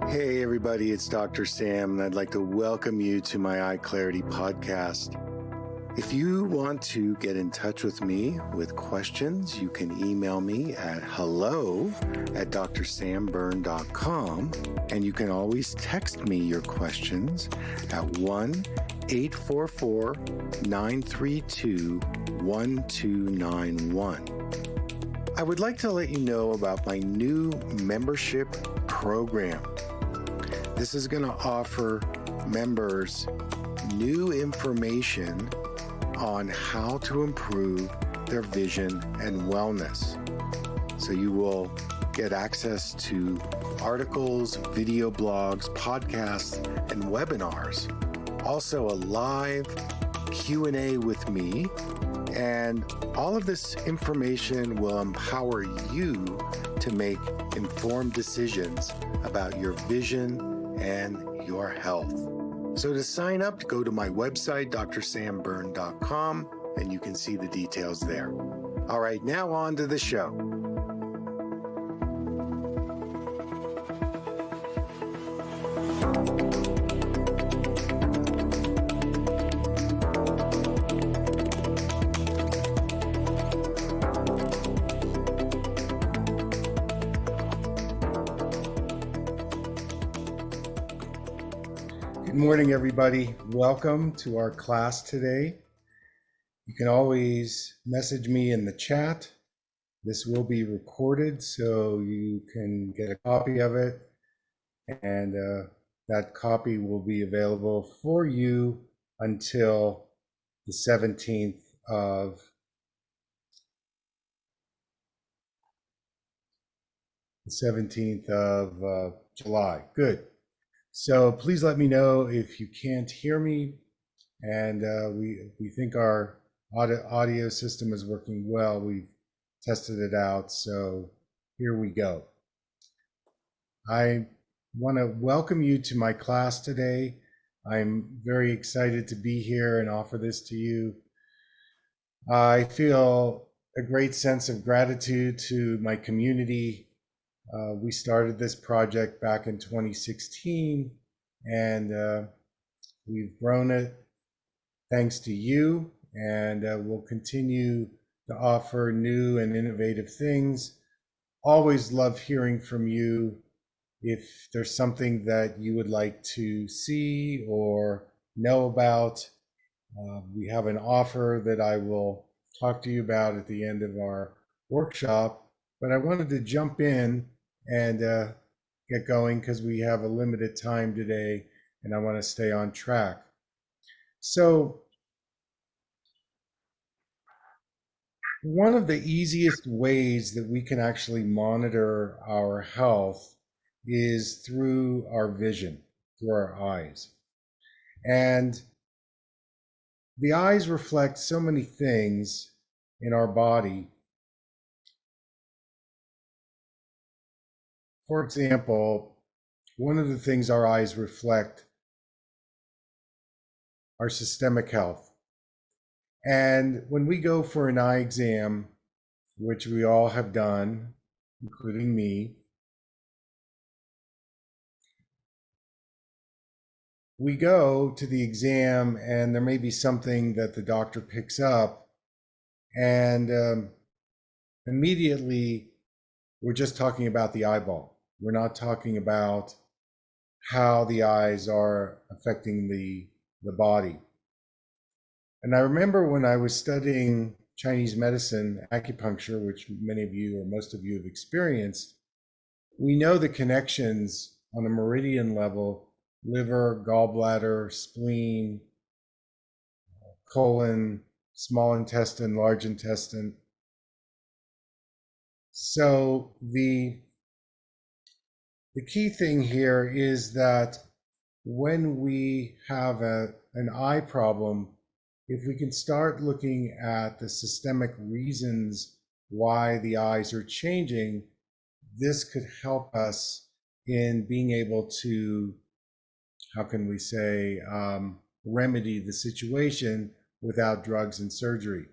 Hey everybody, it's Dr. Sam, and I'd like to welcome you to my EyeClarity podcast. If you want to get in touch with me with questions, you can email me at hello@drsamberne.com, and you can always text me your questions at 1-844-932-1291. I would like to let you know about my new membership program. This is going to offer members new information on how to improve their vision and wellness. So you will get access to articles, video blogs, podcasts, and webinars. Also a live Q&A with me. And all of this information will empower you to make informed decisions about your vision and your health. So to sign up, go to my website, drsamberne.com, and you can see the details there. All right, now on to the show. Good morning, everybody. Welcome to our class today. You can always message me in the chat. This will be recorded, so you can get a copy of it, and that copy will be available for you until the 17th of July. Good. So please let me know if you can't hear me, and we think our audio system is working well. We've tested it out, so here we go. I want to welcome you to my class today. I'm very excited to be here and offer this to you. I feel a great sense of gratitude to my community. We started this project back in 2016, and we've grown it thanks to you, and we'll continue to offer new and innovative things. Always love hearing from you. If there's something that you would like to see or know about, we have an offer that I will talk to you about at the end of our workshop. But I wanted to jump in and get going because we have a limited time today and I want to stay on track. So one of the easiest ways that we can actually monitor our health is through our vision, through our eyes. And the eyes reflect so many things in our body. For example, one of the things our eyes reflect are systemic health. And when we go for an eye exam, which we all have done, including me, we go to the exam and there may be something that the doctor picks up, and immediately we're just talking about the eyeball. We're not talking about how the eyes are affecting the body. And I remember when I was studying Chinese medicine, acupuncture, which many of you or most of you have experienced, we know the connections on a meridian level: liver, gallbladder, spleen, colon, small intestine, large intestine. So the key thing here is that when we have an eye problem, if we can start looking at the systemic reasons why the eyes are changing, this could help us in being able to, how can we say, remedy the situation without drugs and surgery.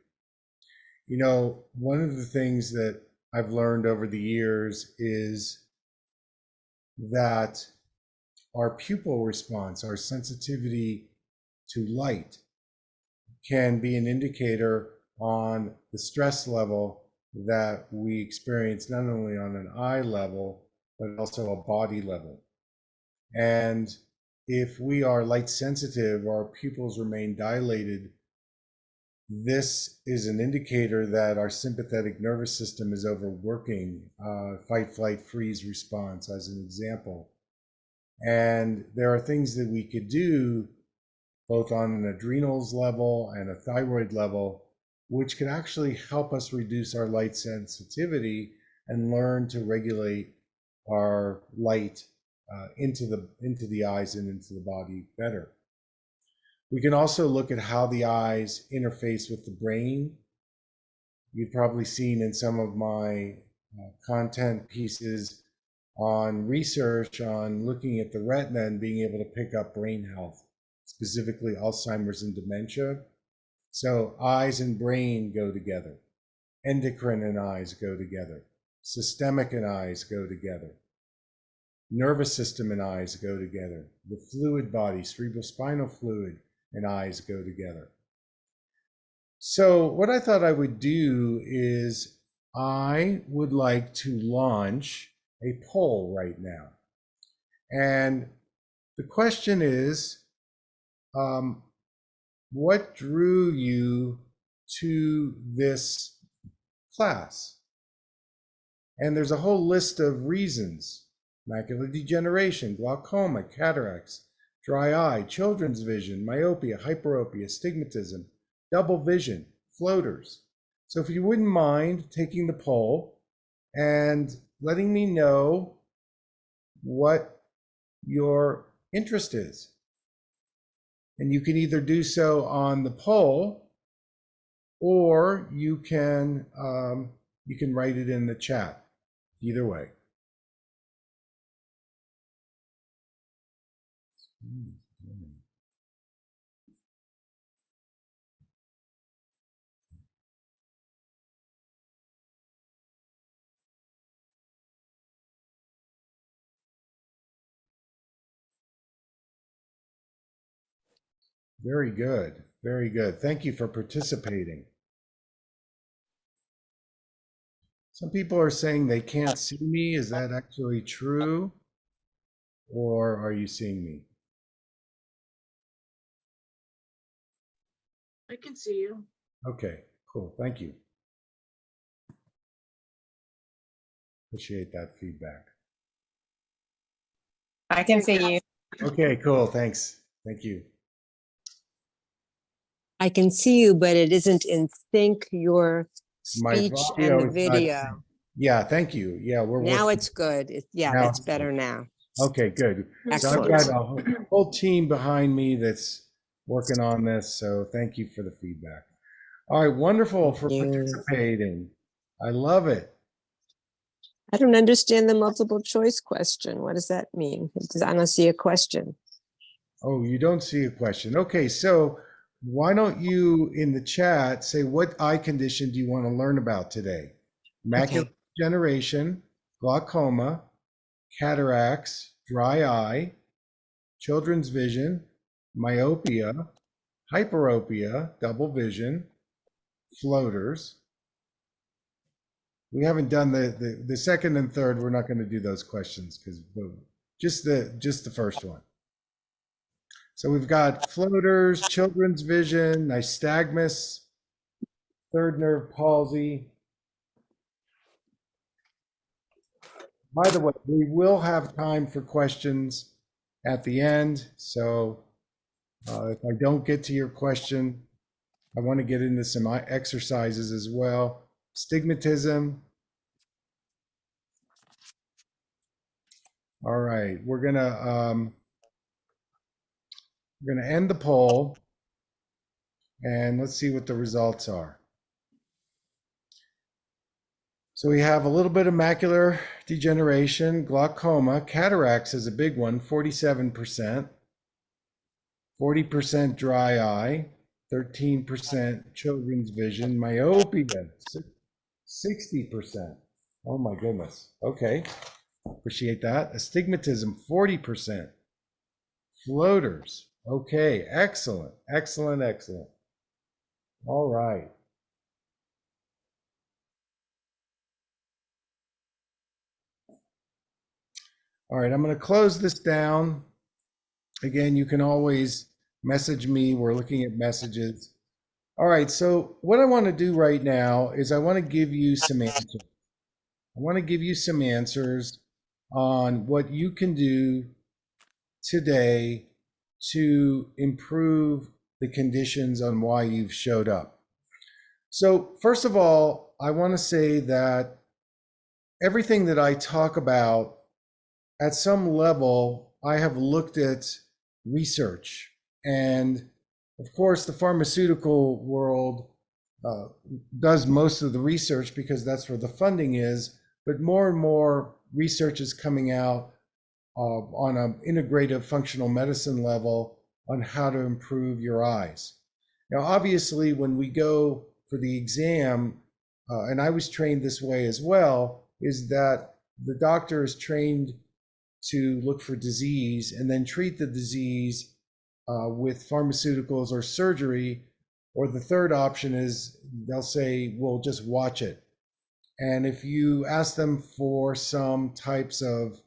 You know, one of the things that I've learned over the years is that our pupil response, our sensitivity to light, can be an indicator on the stress level that we experience, not only on an eye level, but also a body level. And if we are light sensitive, our pupils remain dilated, this is an indicator that our sympathetic nervous system is overworking, fight, flight, freeze response as an example. And there are things that we could do both on an adrenals level and a thyroid level, which could actually help us reduce our light sensitivity and learn to regulate our light into the eyes and into the body better. We can also look at how the eyes interface with the brain. You've probably seen in some of my content pieces on research on looking at the retina and being able to pick up brain health, specifically Alzheimer's and dementia. So eyes and brain go together. Endocrine and eyes go together. Systemic and eyes go together. Nervous system and eyes go together. The fluid body, cerebrospinal fluid, and eyes go together. So what I thought I would do is I would like to launch a poll right now. And the question is, what drew you to this class? And there's a whole list of reasons: macular degeneration, glaucoma, cataracts, dry eye, children's vision, myopia, hyperopia, astigmatism, double vision, floaters. So if you wouldn't mind taking the poll and letting me know what your interest is. And you can either do so on the poll, or you can write it in the chat. Either way. Very good. Very good. Thank you for participating. Some people are saying they can't see me. Is that actually true? Or are you seeing me? I can see you. Okay, cool. Thank you. Appreciate that feedback. I can see you. Okay, cool. Thanks. Thank you. I can see you, but it isn't in sync, your My speech audio and the is not- video. Yeah, thank you. Yeah, we're Now working. it's good. Yeah, Now that's it's better good. now. Okay, good. So I've Excellent. got a whole team behind me that's working on this. So thank you for the feedback. All right, wonderful for Thank you. participating. I love it. I don't understand the multiple choice question. What does that mean? I don't see a question. Oh, you don't see a question. Okay, so why don't you in the chat say what eye condition do you want to learn about today? Macular degeneration, glaucoma, cataracts, dry eye, children's vision, myopia, hyperopia, double vision, floaters. We haven't done the second and third. We're not going to do those questions because just the first one. So we've got floaters, children's vision, nystagmus, third nerve palsy. By the way, we will have time for questions at the end. So if I don't get to your question, I want to get into some exercises as well. Astigmatism. All right, we're gonna end the poll and let's see what the results are. So we have a little bit of macular degeneration, glaucoma, cataracts is a big one, 47%, 40% dry eye, 13% children's vision, myopia, 60%. Oh my goodness. Okay, appreciate that. Astigmatism, 40%. Floaters. Okay, excellent, excellent, excellent. All right. All right, I'm going to close this down. Again, you can always message me. We're looking at messages. All right, so what I want to do right now is I want to give you some answers. I want to give you some answers on what you can do today to improve the conditions on why you've showed up. So, first of all, I want to say that everything that I talk about, at some level, I have looked at research. And of course, the pharmaceutical world uh, does most of the research because that's where the funding is. But more and more research is coming out on an integrative functional medicine level on how to improve your eyes. Now, obviously, when we go for the exam, and I was trained this way as well, is that the doctor is trained to look for disease and then treat the disease with pharmaceuticals or surgery. Or the third option is they'll say, well, just watch it. And if you ask them for some types of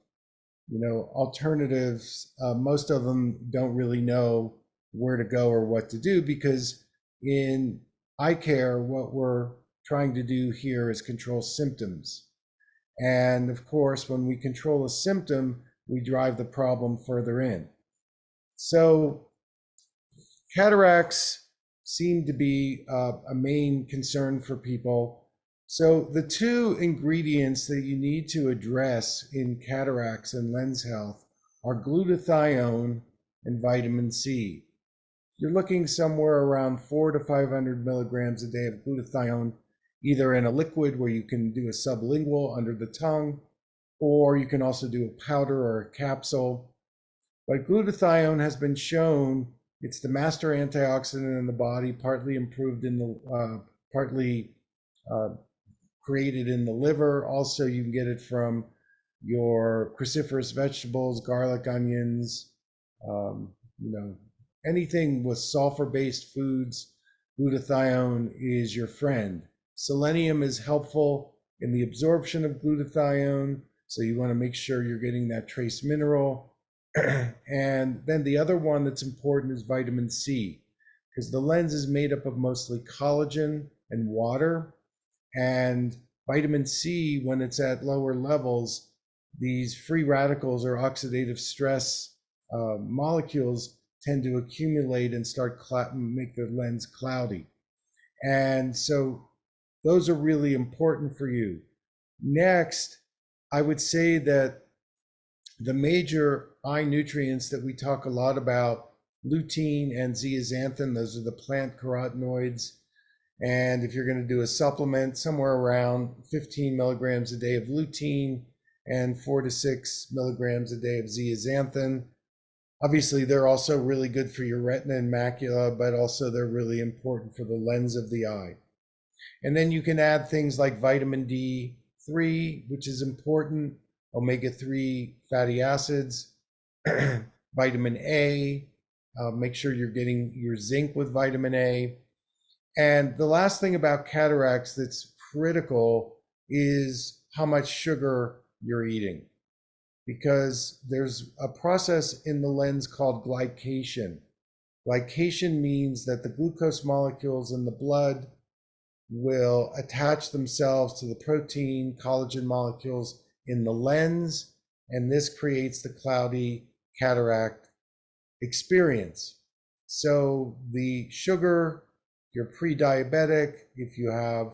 alternatives, most of them don't really know where to go or what to do, because in eye care, what we're trying to do here is control symptoms. And of course, when we control a symptom, we drive the problem further in. So cataracts seem to be a main concern for people. So the two ingredients that you need to address in cataracts and lens health are glutathione and vitamin C. You're looking somewhere around 400 to 500 milligrams a day of glutathione, either in a liquid where you can do a sublingual under the tongue, or you can also do a powder or a capsule. But glutathione has been shown, it's the master antioxidant in the body, partly improved in the, partly created in the liver. Also, you can get it from your cruciferous vegetables, garlic, onions, anything with sulfur-based foods. Glutathione is your friend. Selenium is helpful in the absorption of glutathione, so you want to make sure you're getting that trace mineral. And then the other one that's important is vitamin C, because the lens is made up of mostly collagen and water. And vitamin C, when it's at lower levels, these free radicals or oxidative stress molecules tend to accumulate and start make the lens cloudy. And so those are really important for you. Next, I would say that the major eye nutrients that we talk a lot about, lutein and zeaxanthin, those are the plant carotenoids. And if you're going to do a supplement, somewhere around 15 milligrams a day of lutein and 4 to 6 milligrams a day of zeaxanthin. Obviously, they're also really good for your retina and macula, but also they're really important for the lens of the eye. And then you can add things like vitamin D3, which is important, omega-3 fatty acids, vitamin A, make sure you're getting your zinc with vitamin A. And the last thing about cataracts that's critical is how much sugar you're eating, because there's a process in the lens called glycation. Glycation means that the glucose molecules in the blood will attach themselves to the protein collagen molecules in the lens, and this creates the cloudy cataract experience. So the sugar, you're pre-diabetic, if you have,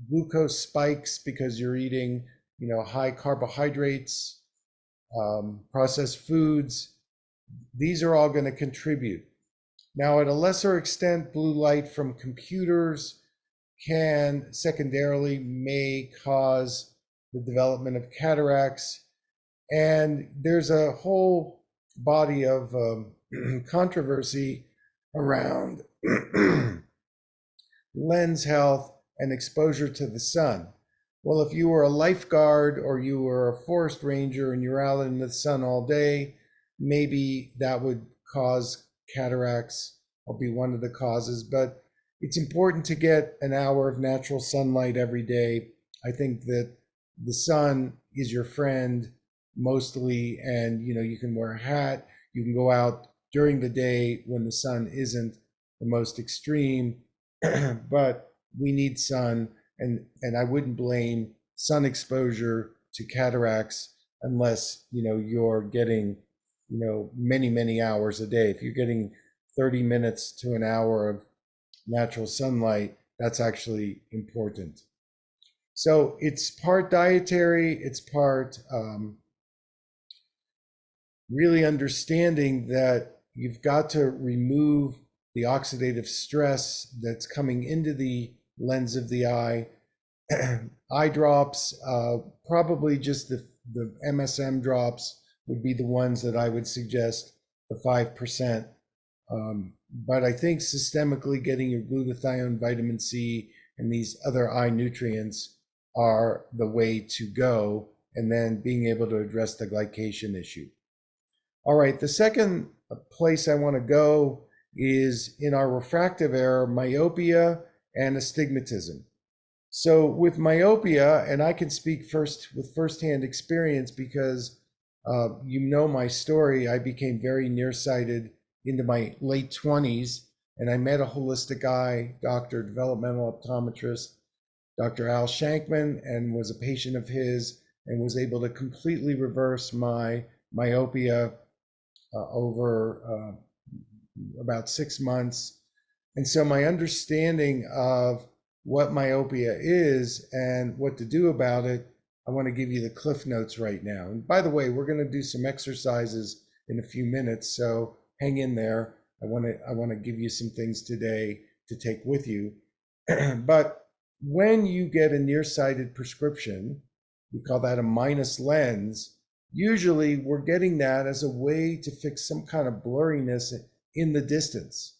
glucose spikes because you're eating, high carbohydrates, processed foods, these are all going to contribute. Now, at a lesser extent, blue light from computers can secondarily may cause the development of cataracts. And there's a whole body of controversy around lens health and exposure to the sun. Well, if you were a lifeguard or you were a forest ranger and you're out in the sun all day, maybe that would cause cataracts or be one of the causes, but it's important to get an hour of natural sunlight every day. I think that the sun is your friend mostly, and you can wear a hat, you can go out during the day when the sun isn't the most extreme, but we need sun, and I wouldn't blame sun exposure to cataracts unless you're getting many hours a day. If you're getting 30 minutes to an hour of natural sunlight, that's actually important. So it's part dietary, it's part really understanding that you've got to remove the oxidative stress that's coming into the lens of the eye. Eye drops, probably just the MSM drops would be the ones that I would suggest, the 5%. But I think systemically getting your glutathione, vitamin C, and these other eye nutrients are the way to go, and then being able to address the glycation issue. All right, the second place I want to go is in our refractive error, myopia and astigmatism. So with myopia, and I can speak first with firsthand experience because my story, I became very nearsighted into my late 20s, and I met a holistic eye doctor, developmental optometrist, Dr. Al Shankman, and was a patient of his and was able to completely reverse my myopia over about 6 months. And so my understanding of what myopia is and what to do about it, I want to give you the cliff notes right now. And by the way, we're going to do some exercises in a few minutes, so hang in there. I want to give you some things today to take with you. But when you get a nearsighted prescription, we call that a minus lens. Usually we're getting that as a way to fix some kind of blurriness in the distance.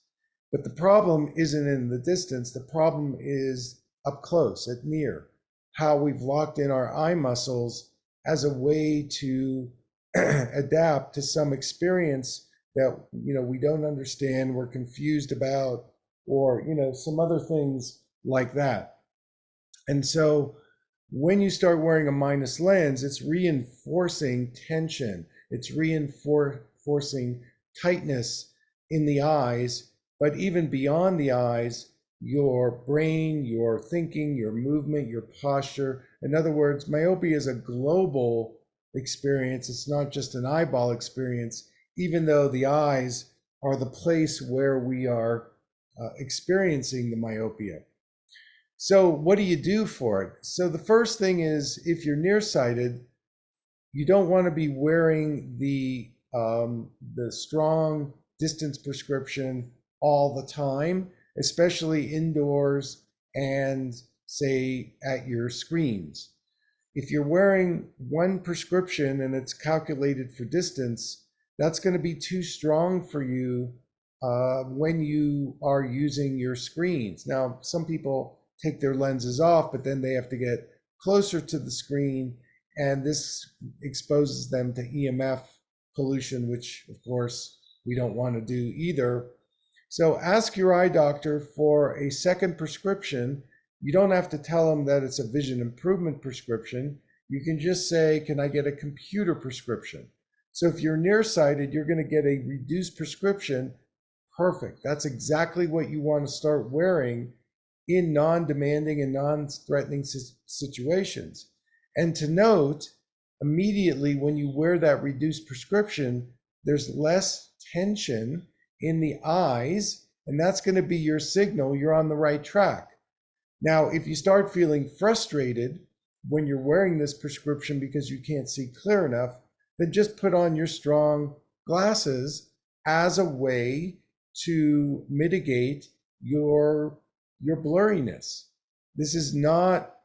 But the problem isn't in the distance. The problem is up close, at near, how we've locked in our eye muscles as a way to adapt to some experience that we don't understand, we're confused about, or some other things like that. And so when you start wearing a minus lens, it's reinforcing tension, it's reinforcing tightness in the eyes, but even beyond the eyes, your brain, your thinking, your movement, your posture. In other words, myopia is a global experience. It's not just an eyeball experience, even though the eyes are the place where we are experiencing the myopia. So what do you do for it? So the first thing is, if you're nearsighted, you don't want to be wearing the strong distance prescription all the time, especially indoors and say at your screens. If you're wearing one prescription and it's calculated for distance, that's going to be too strong for you when you are using your screens. Now, some people take their lenses off, but then they have to get closer to the screen, and this exposes them to EMF pollution, which of course we don't want to do either. So ask your eye doctor for a second prescription. You don't have to tell them that it's a vision improvement prescription. You can just say, can I get a computer prescription? So if you're nearsighted, you're going to get a reduced prescription. Perfect. That's exactly what you want to start wearing in non-demanding and non-threatening situations. And to note, immediately when you wear that reduced prescription, there's less tension in the eyes, and that's going to be your signal you're on the right track. Now, if you start feeling frustrated when you're wearing this prescription because you can't see clear enough, then just put on your strong glasses as a way to mitigate your blurriness. This is not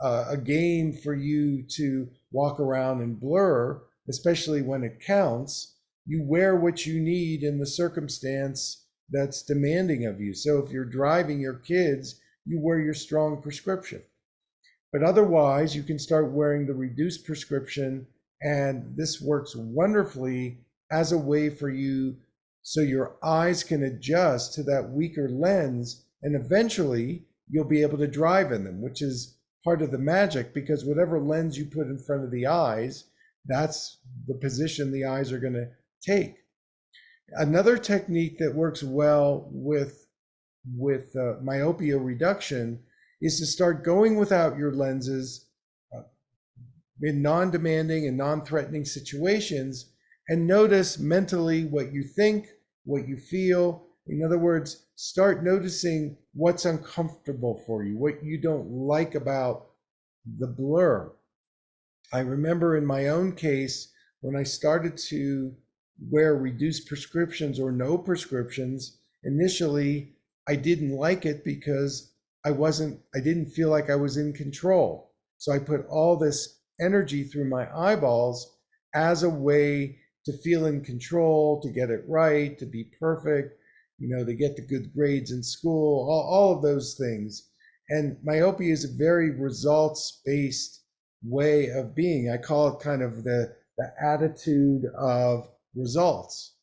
a game for you to walk around and blur, especially when it counts. You wear what you need in the circumstance that's demanding of you. So if you're driving your kids, you wear your strong prescription. But otherwise, you can start wearing the reduced prescription, and this works wonderfully as a way for you so your eyes can adjust to that weaker lens, and eventually you'll be able to drive in them, which is part of the magic, because whatever lens you put in front of the eyes, that's the position the eyes are going to take. Another technique that works well with myopia reduction is to start going without your lenses in non-demanding and non-threatening situations, and notice mentally what you think, what you feel. In other words, start noticing what's uncomfortable for you, what you don't like about the blur. I remember in my own case, when I started to wear reduced prescriptions or no prescriptions, initially I didn't like it because I didn't feel like I was in control. So I put all this energy through my eyeballs as a way to feel in control, to get it right, to be perfect, to get the good grades in school, all of those things. And myopia is a very results-based way of being. I call it kind of the attitude of results,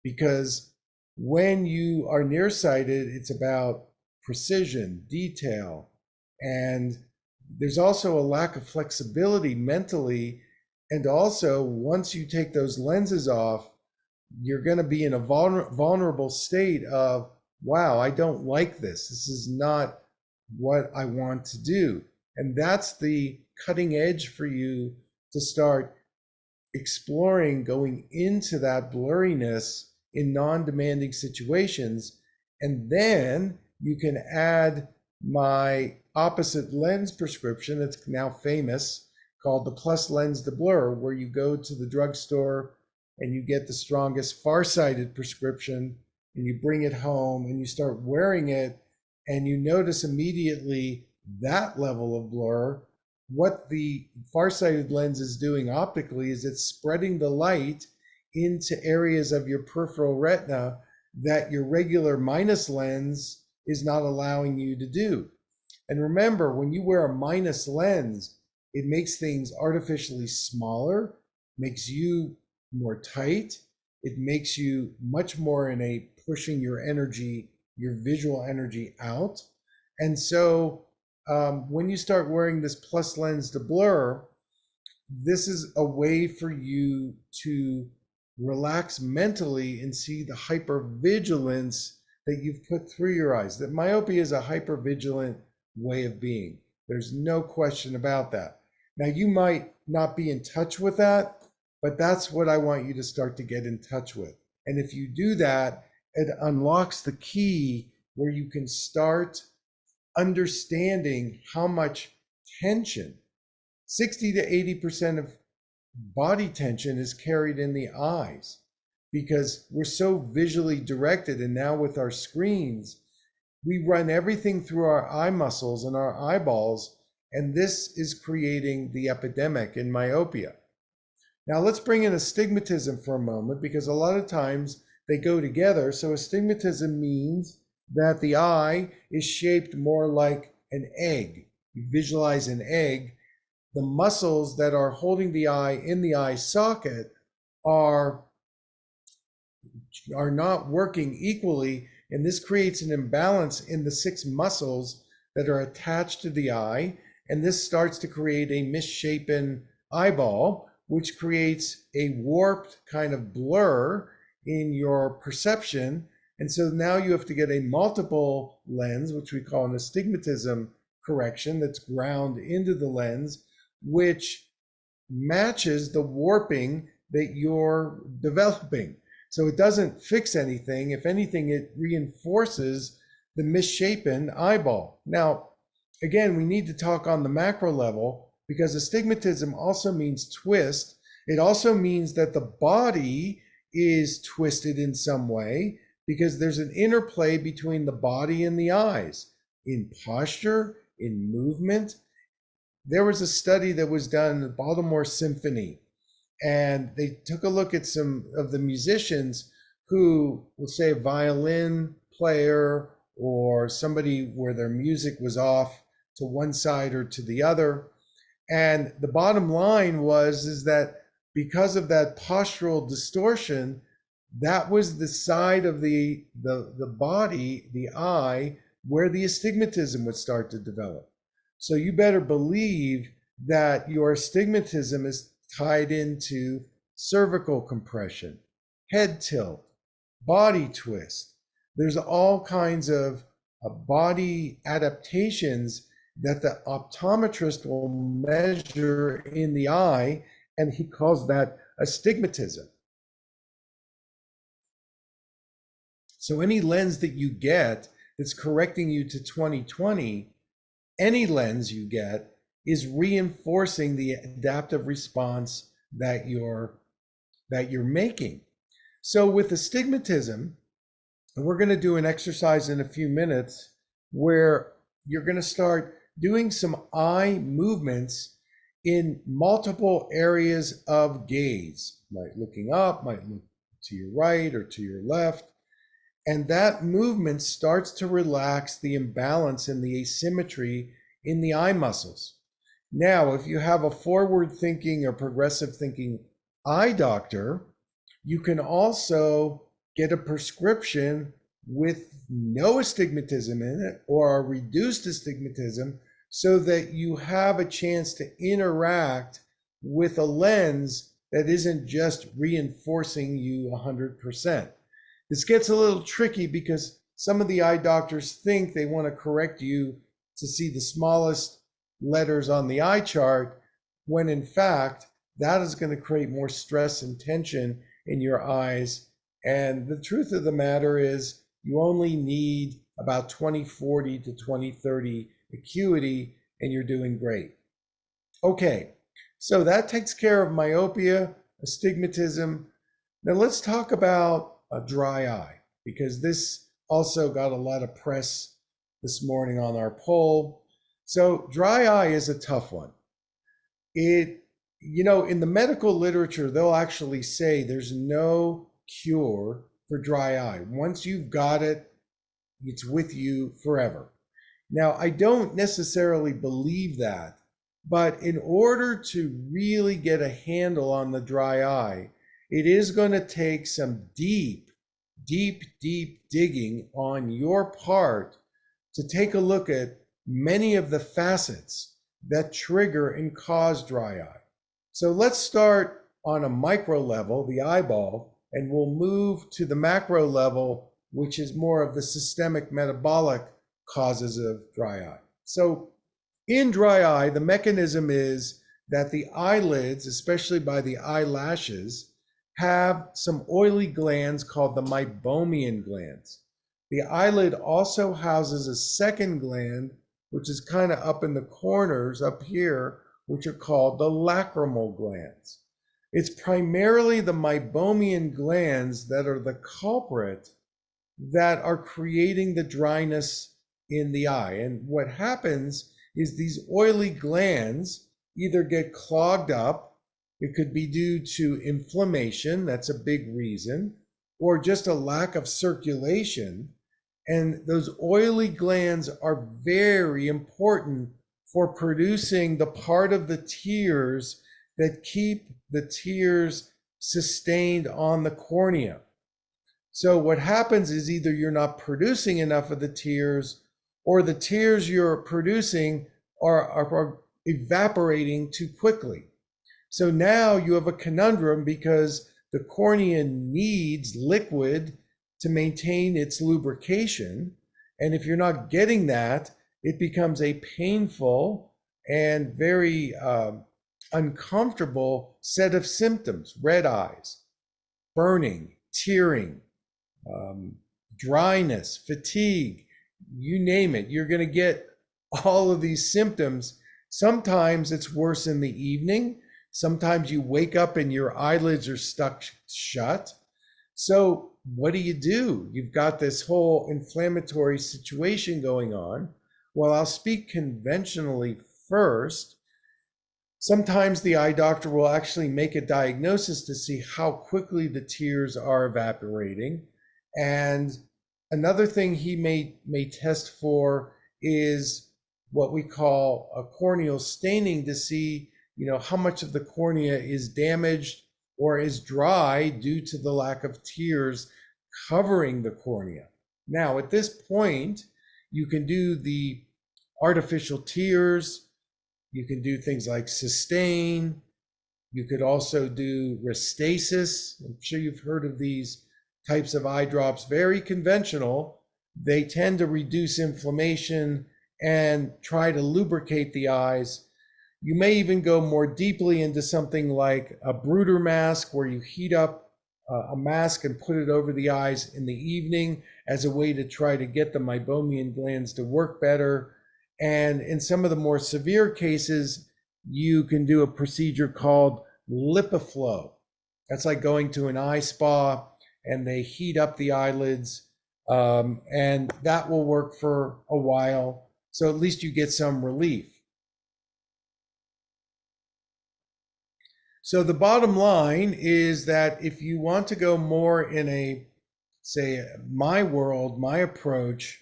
because when you are nearsighted, it's about precision, detail, and there's also a lack of flexibility mentally. And also, once you take those lenses off, you're going to be in a vulnerable state of, wow, I don't like this. This is not what I want to do. And that's the cutting edge for you to start exploring, going into that blurriness in non-demanding situations. And then you can add my opposite lens prescription that's now famous, called the plus lens to blur, where you go to the drugstore and you get the strongest farsighted prescription and you bring it home and you start wearing it, and you notice immediately that level of blur. What the farsighted lens is doing optically is it's spreading the light into areas of your peripheral retina that your regular minus lens is not allowing you to do. And remember, when you wear a minus lens, it makes things artificially smaller, makes you more tight. It makes you much more in a pushing your energy, your visual energy out. And so when you start wearing this plus lens to blur, this is a way for you to relax mentally and see the hypervigilance that you've put through your eyes. That myopia is a hypervigilant way of being. There's no question about that. Now, you might not be in touch with that, but that's what I want you to start to get in touch with. And if you do that, it unlocks the key where you can start understanding how much tension, 60 to 80% of body tension, is carried in the eyes, because we're so visually directed. And now with our screens, we run everything through our eye muscles and our eyeballs, and this is creating the epidemic in myopia. Now let's bring in astigmatism for a moment, because a lot of times they go together. So astigmatism means that the eye is shaped more like an egg. You visualize an egg. The muscles that are holding the eye in the eye socket are not working equally, and this creates an imbalance in the 6 muscles that are attached to the eye, and this starts to create a misshapen eyeball, which creates a warped kind of blur in your perception. And so now you have to get a multiple lens, which we call an astigmatism correction, that's ground into the lens, which matches the warping that you're developing. So it doesn't fix anything. If anything, it reinforces the misshapen eyeball. Now, again, we need to talk on the macro level, because astigmatism also means twist. It also means that the body is twisted in some way, because there's an interplay between the body and the eyes in posture, in movement. There was a study that was done in the Baltimore Symphony, and they took a look at some of the musicians who, will say, a violin player or somebody where their music was off to one side or to the other. And the bottom line is that because of that postural distortion, that was the side of the body, the eye, where the astigmatism would start to develop. So you better believe that your astigmatism is tied into cervical compression, head tilt, body twist. There's all kinds of body adaptations that the optometrist will measure in the eye, and he calls that astigmatism. So any lens that you get that's correcting you to 20/20, any lens you get is reinforcing the adaptive response that you're making. So with astigmatism, we're going to do an exercise in a few minutes where you're going to start doing some eye movements in multiple areas of gaze. Might looking up, might look to your right or to your left. And that movement starts to relax the imbalance and the asymmetry in the eye muscles. Now, if you have a forward thinking or progressive thinking eye doctor, you can also get a prescription with no astigmatism in it or a reduced astigmatism so that you have a chance to interact with a lens that isn't just reinforcing you 100%. This gets a little tricky because some of the eye doctors think they want to correct you to see the smallest letters on the eye chart, when in fact, that is going to create more stress and tension in your eyes. And the truth of the matter is you only need about 20/40 to 20/30 acuity, and you're doing great. Okay, so that takes care of myopia, astigmatism. Now let's talk about a dry eye, because this also got a lot of press this morning on our poll. So dry eye is a tough one. In the medical literature, they'll actually say there's no cure for dry eye. Once you've got it, it's with you forever. Now, I don't necessarily believe that, but in order to really get a handle on the dry eye, it is going to take some deep digging on your part to take a look at many of the facets that trigger and cause dry eye. So let's start on a micro level, the eyeball, and we'll move to the macro level, which is more of the systemic metabolic causes of dry eye. So in dry eye, the mechanism is that the eyelids, especially by the eyelashes, have some oily glands called the meibomian glands. The eyelid also houses a second gland, which is kind of up in the corners up here, which are called the lacrimal glands. It's primarily the meibomian glands that are the culprit that are creating the dryness in the eye. And what happens is these oily glands either get clogged up, it could be due to inflammation, that's a big reason, or just a lack of circulation. And those oily glands are very important for producing the part of the tears that keep the tears sustained on the cornea. So what happens is either you're not producing enough of the tears, or the tears you're producing are evaporating too quickly. So now you have a conundrum because the cornea needs liquid to maintain its lubrication. And if you're not getting that, it becomes a painful and very uncomfortable set of symptoms: red eyes, burning, tearing, dryness, fatigue, you name it. You're going to get all of these symptoms. Sometimes it's worse in the evening. Sometimes you wake up and your eyelids are stuck shut. So what do? You've got this whole inflammatory situation going on. Well, I'll speak conventionally first. Sometimes the eye doctor will actually make a diagnosis to see how quickly the tears are evaporating. And another thing he may test for is what we call a corneal staining to see, how much of the cornea is damaged or is dry due to the lack of tears covering the cornea. Now, at this point, you can do the artificial tears. You can do things like sustain. You could also do Restasis. I'm sure you've heard of these types of eye drops, very conventional. They tend to reduce inflammation and try to lubricate the eyes. You may even go more deeply into something like a Bruder mask, where you heat up a mask and put it over the eyes in the evening as a way to try to get the meibomian glands to work better. And in some of the more severe cases, you can do a procedure called LipiFlow. That's like going to an eye spa and they heat up the eyelids, and that will work for a while. So at least you get some relief. So the bottom line is that if you want to go more in a, say, my world, my approach,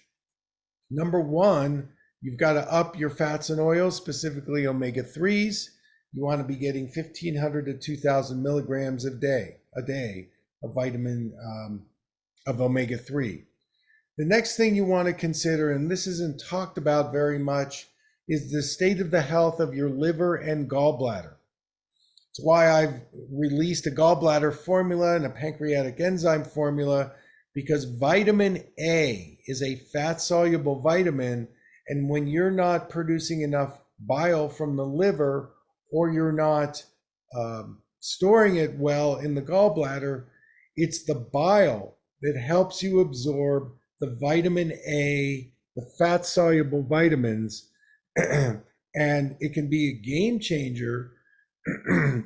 number one, you've got to up your fats and oils, specifically omega-3s. You want to be getting 1,500 to 2,000 milligrams a day of vitamin of omega-3. The next thing you want to consider, and this isn't talked about very much, is the state of the health of your liver and gallbladder. It's why I've released a gallbladder formula and a pancreatic enzyme formula, because vitamin A is a fat-soluble vitamin, and when you're not producing enough bile from the liver, or you're not storing it well in the gallbladder, it's the bile that helps you absorb the vitamin A, the fat-soluble vitamins, and it can be a game changer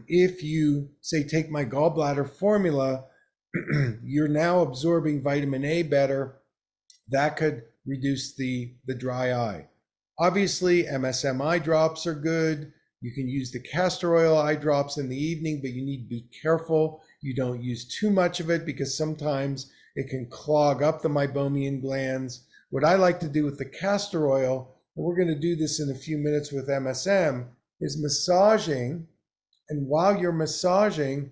if you, say, take my gallbladder formula, you're now absorbing vitamin A better. That could reduce the dry eye. Obviously, MSM eye drops are good. You can use the castor oil eye drops in the evening, but you need to be careful you don't use too much of it, because sometimes it can clog up the meibomian glands. What I like to do with the castor oil, and we're going to do this in a few minutes with MSM, is massaging. And while you're massaging,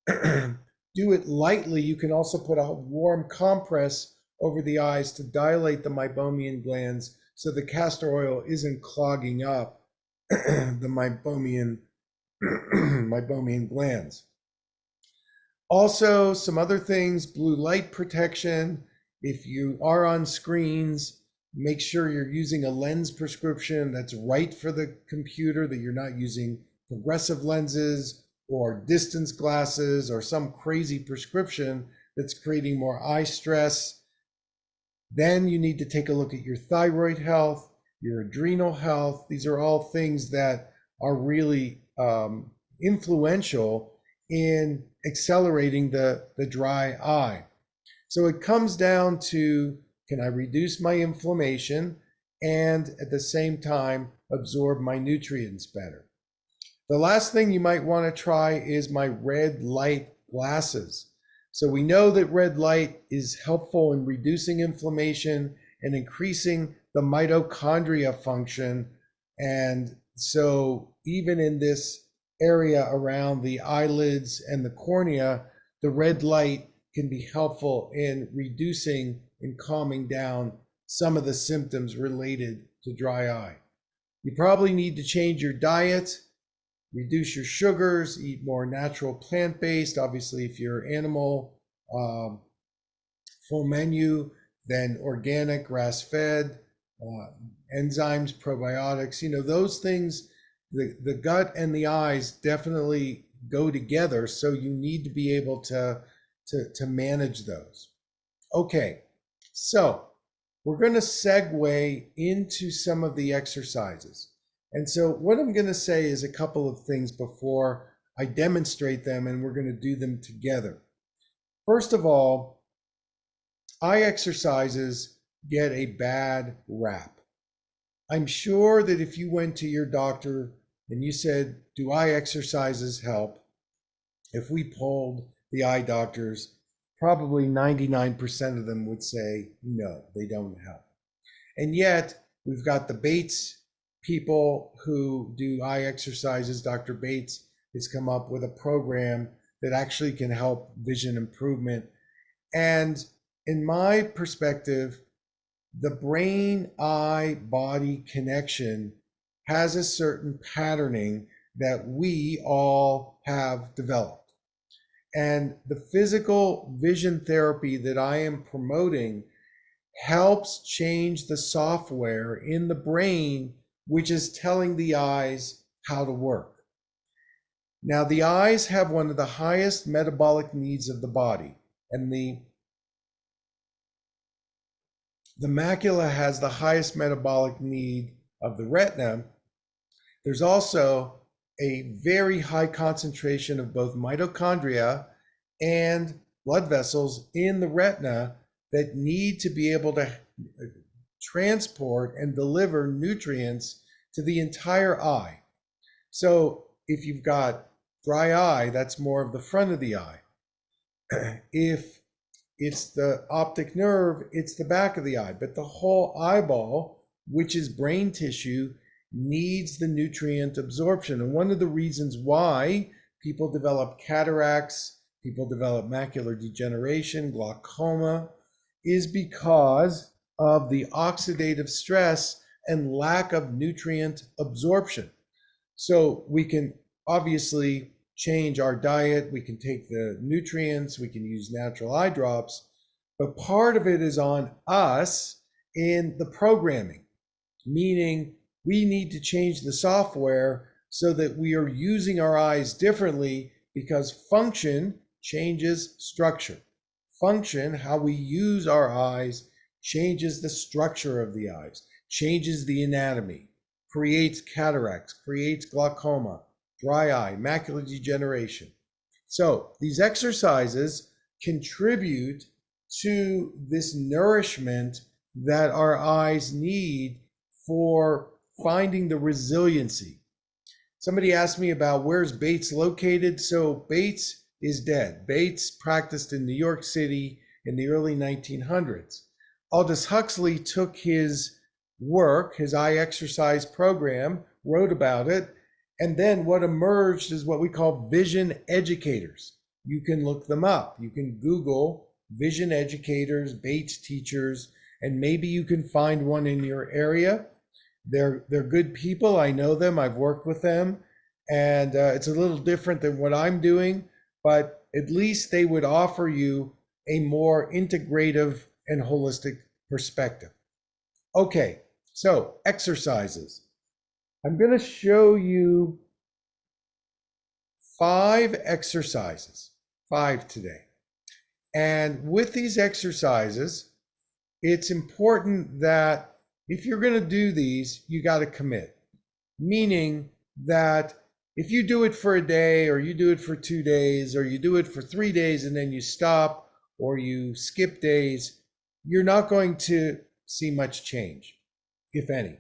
do it lightly. You can also put a warm compress over the eyes to dilate the meibomian glands, so the castor oil isn't clogging up the meibomian glands. Also, some other things: blue light protection. If you are on screens, make sure you're using a lens prescription that's right for the computer, that you're not using progressive lenses or distance glasses or some crazy prescription that's creating more eye stress. Then you need to take a look at your thyroid health, your adrenal health. These are all things that are really influential in accelerating the dry eye. So it comes down to, can I reduce my inflammation and at the same time absorb my nutrients better? The last thing you might want to try is my red light glasses. So we know that red light is helpful in reducing inflammation and increasing the mitochondria function. And so even in this area around the eyelids and the cornea, the red light can be helpful in reducing and calming down some of the symptoms related to dry eye. You probably need to change your diet, reduce your sugars, eat more natural plant-based. Obviously, if you're animal, full menu, then organic, grass-fed, enzymes, probiotics, those things, the gut and the eyes definitely go together. So you need to be able to manage those. Okay, so we're going to segue into some of the exercises. And so what I'm going to say is a couple of things before I demonstrate them, and we're going to do them together. First of all, eye exercises get a bad rap. I'm sure that if you went to your doctor and you said, do eye exercises help? If we polled the eye doctors, probably 99% of them would say, no, they don't help. And yet we've got the Bates people who do eye exercises. Dr. Bates has come up with a program that actually can help vision improvement. And in my perspective, the brain-eye-body connection has a certain patterning that we all have developed. And the physical vision therapy that I am promoting helps change the software in the brain, which is telling the eyes how to work. Now, the eyes have one of the highest metabolic needs of the body, and the macula has the highest metabolic need of the retina. There's also a very high concentration of both mitochondria and blood vessels in the retina that need to be able to transport and deliver nutrients to the entire eye. So if you've got dry eye, that's more of the front of the eye. If it's the optic nerve, it's the back of the eye. But the whole eyeball, which is brain tissue, needs the nutrient absorption. And one of the reasons why people develop cataracts, people develop macular degeneration, glaucoma, is because of the oxidative stress and lack of nutrient absorption. So we can obviously change our diet, we can take the nutrients, we can use natural eye drops, but part of it is on us in the programming, meaning we need to change the software so that we are using our eyes differently, because function changes structure. Function, how we use our eyes, changes the structure of the eyes, changes the anatomy, creates cataracts, creates glaucoma, dry eye, macular degeneration. So these exercises contribute to this nourishment that our eyes need for finding the resiliency. Somebody asked me about where's Bates located. So Bates is dead. Bates practiced in New York City in the early 1900s. Aldous Huxley took his work, his eye exercise program, wrote about it, and then what emerged is what we call vision educators. You can look them up. You can Google vision educators, Bates teachers, and maybe you can find one in your area. They're good people. I know them. I've worked with them. And it's a little different than what I'm doing, but at least they would offer you a more integrative and holistic perspective. Okay, so exercises. I'm going to show you 5 exercises, 5 today. And with these exercises, it's important that if you're going to do these, you got to commit. Meaning that if you do it for a day, or you do it for 2 days, or you do it for 3 days and then you stop, or you skip days, you're not going to see much change, if any.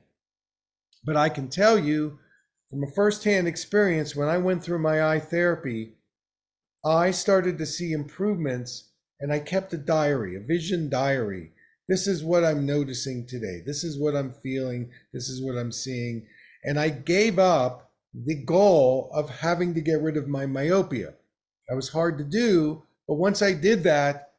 But I can tell you from a firsthand experience, when I went through my eye therapy, I started to see improvements, and I kept a diary, a vision diary. This is what I'm noticing today. This is what I'm feeling. This is what I'm seeing. And I gave up the goal of having to get rid of my myopia. That was hard to do, but once I did that,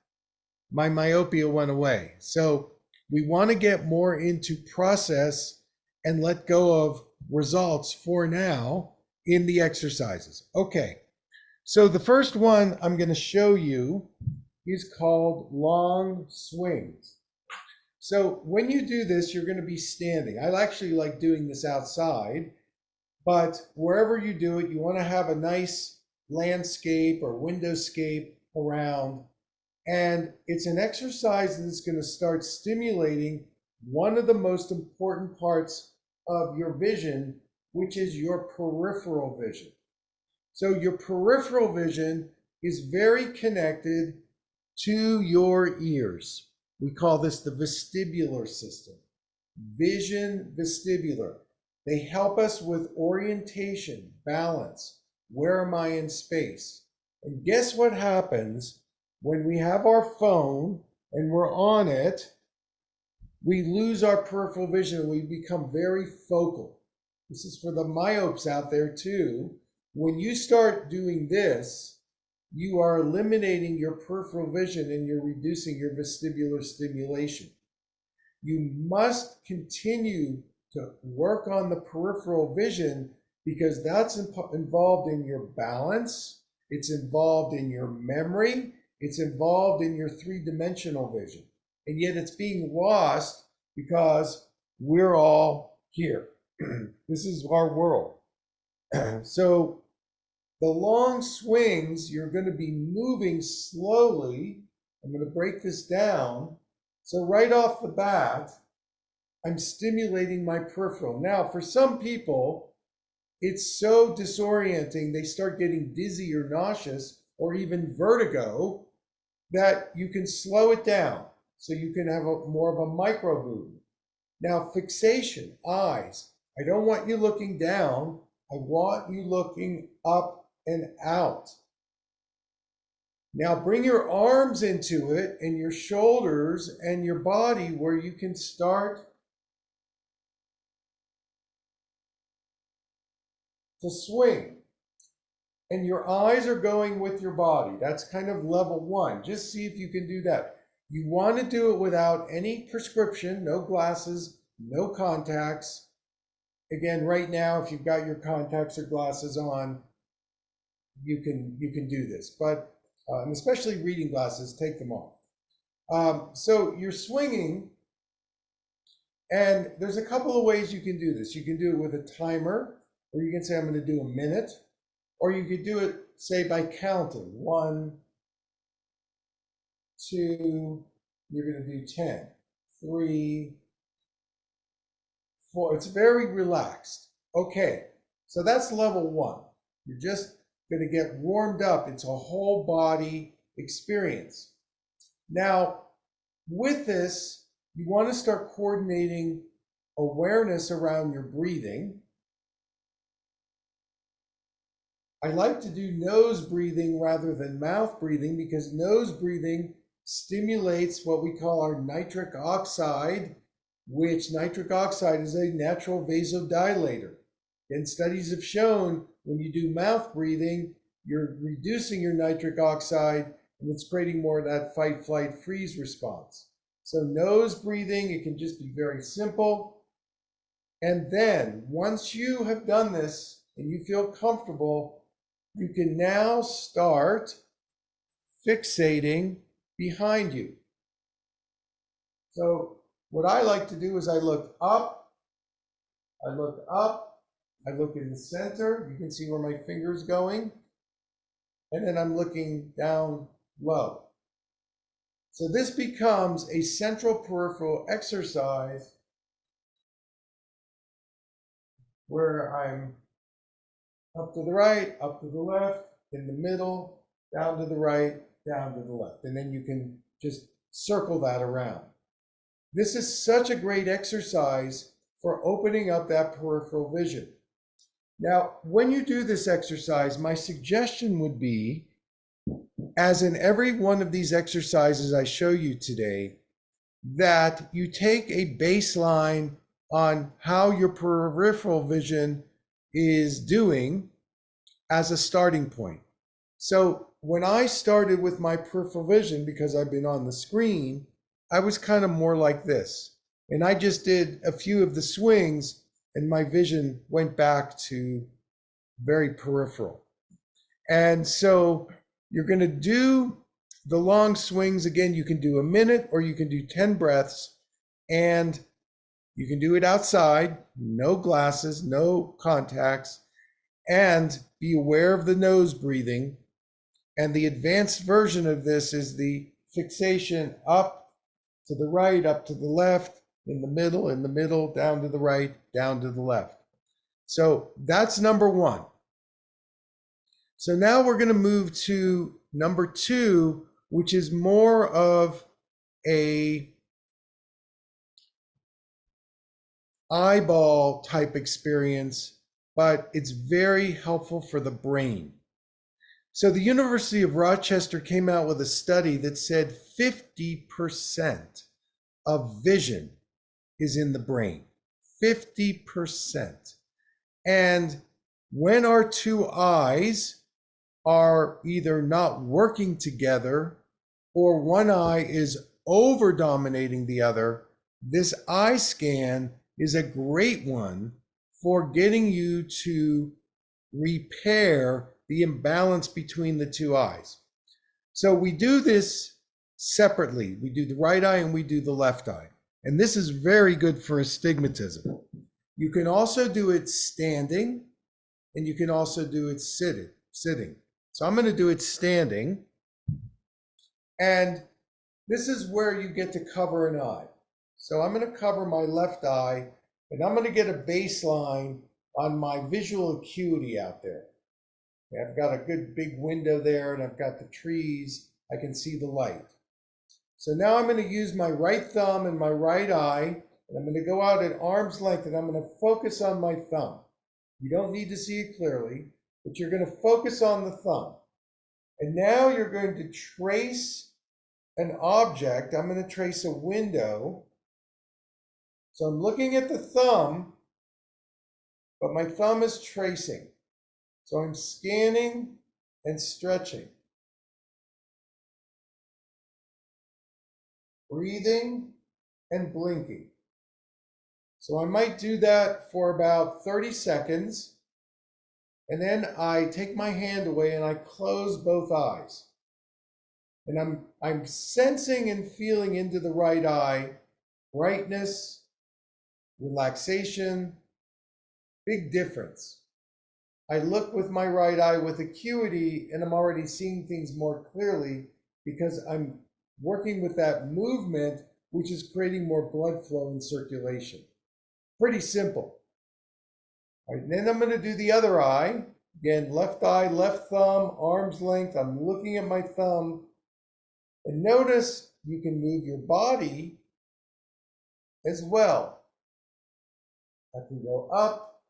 my myopia went away. So we want to get more into process and let go of results for now in the exercises. Okay, so the first one I'm going to show you is called long swings. So when you do this, you're going to be standing. I actually like doing this outside, but wherever you do it, you want to have a nice landscape or windowscape around. And it's an exercise that's going to start stimulating one of the most important parts of your vision, which is your peripheral vision. So your peripheral vision is very connected to your ears. We call this the vestibular system. Vision vestibular. They help us with orientation, balance. Where am I in space? And guess what happens when we have our phone and we're on it? We lose our peripheral vision and we become very focal. This is for the myopes out there too. When you start doing this, you are eliminating your peripheral vision and you're reducing your vestibular stimulation. You must continue to work on the peripheral vision because that's involved in your balance, it's involved in your memory, it's involved in your three-dimensional vision. And yet it's being lost because we're all here. This is our world. So the long swings, you're going to be moving slowly. I'm going to break this down. So right off the bat, I'm stimulating my peripheral. Now, for some people, it's so disorienting, they start getting dizzy or nauseous or even vertigo that you can slow it down so you can have more of a micro movement. Now, fixation, eyes. I don't want you looking down. I want you looking up and out. Now bring your arms into it and your shoulders and your body where you can start to swing. And your eyes are going with your body. That's kind of level one. Just see if you can do that. You want to do it without any prescription, no glasses, no contacts. Again, right now, if you've got your contacts or glasses on, you can do this. But especially reading glasses, take them off. So you're swinging, and there's a couple of ways you can do this. You can do it with a timer, or you can say, I'm going to do a minute, or you could do it, say, by counting. 1, 2, you're going to do 10, 3, 4. It's very relaxed. Okay, so that's level one. You're just going to get warmed up. It's a whole body experience. Now, with this, you want to start coordinating awareness around your breathing. I like to do nose breathing rather than mouth breathing because nose breathing stimulates what we call our nitric oxide, which nitric oxide is a natural vasodilator. And studies have shown when you do mouth breathing, you're reducing your nitric oxide and it's creating more of that fight, flight, freeze response. So nose breathing, it can just be very simple. And then once you have done this and you feel comfortable, you can now start fixating behind you. So what I like to do is I look up, I look in the center. You can see where my finger's going. And then I'm looking down low. So this becomes a central peripheral exercise where I'm up to the right, up to the left, in the middle, down to the right, down to the left. And then you can just circle that around. This is such a great exercise for opening up that peripheral vision. Now, when you do this exercise, my suggestion would be, as in every one of these exercises I show you today, that you take a baseline on how your peripheral vision is doing as a starting point. So when I started with my peripheral vision, because I've been on the screen, I was kind of more like this. And I just did a few of the swings and my vision went back to very peripheral. And so you're going to do the long swings. Again, you can do a minute or you can do 10 breaths, and you can do it outside, no glasses, no contacts, and be aware of the nose breathing. And the advanced version of this is the fixation up to the right, up to the left, in the middle, down to the right, down to the left. So that's number one. So now we're going to move to number two, which is more of a eyeball type experience, but it's very helpful for the brain. So the University of Rochester came out with a study that said 50% of vision is in the brain, 50%. And when our two eyes are either not working together or one eye is over dominating the other, this eye scan is a great one for getting you to repair the imbalance between the two eyes. So we do this separately. We do the right eye and we do the left eye. And this is very good for astigmatism. You can also do it standing, and you can also do it sitting. So I'm going to do it standing. And this is where you get to cover an eye. So I'm going to cover my left eye, and I'm going to get a baseline on my visual acuity out there. I've got a good big window there, and I've got the trees. I can see the light. So now I'm going to use my right thumb and my right eye, and I'm going to go out at arm's length, and I'm going to focus on my thumb. You don't need to see it clearly, but you're going to focus on the thumb. And now you're going to trace an object. I'm going to trace a window. So I'm looking at the thumb, but my thumb is tracing. So I'm scanning and stretching. Breathing and blinking. So I might do that for about 30 seconds. And then I take my hand away and I close both eyes. And I'm sensing and feeling into the right eye, brightness, relaxation, big difference. I look with my right eye with acuity, and I'm already seeing things more clearly because I'm working with that movement, which is creating more blood flow and circulation. Pretty simple. All right, and then I'm going to do the other eye. Again, left eye, left thumb, arm's length. I'm looking at my thumb. And notice you can move your body as well. I can go up.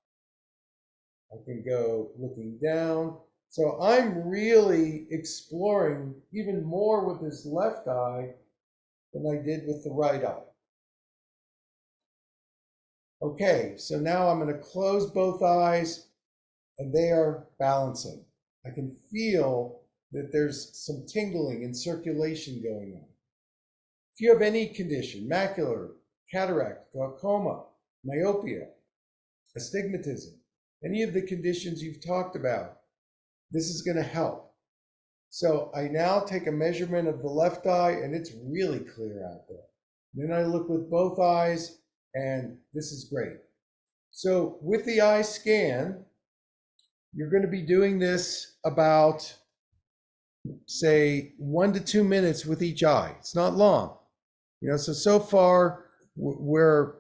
I can go looking down. So I'm really exploring even more with this left eye than I did with the right eye. Okay, so now I'm going to close both eyes, and they are balancing. I can feel that there's some tingling and circulation going on. If you have any condition, macular, cataract, glaucoma, myopia, astigmatism, any of the conditions you've talked about, this is going to help. So I now take a measurement of the left eye, and it's really clear out there. Then I look with both eyes, and this is great. So with the eye scan, you're going to be doing this about, say, 1 to 2 minutes with each eye. It's not long. So far we're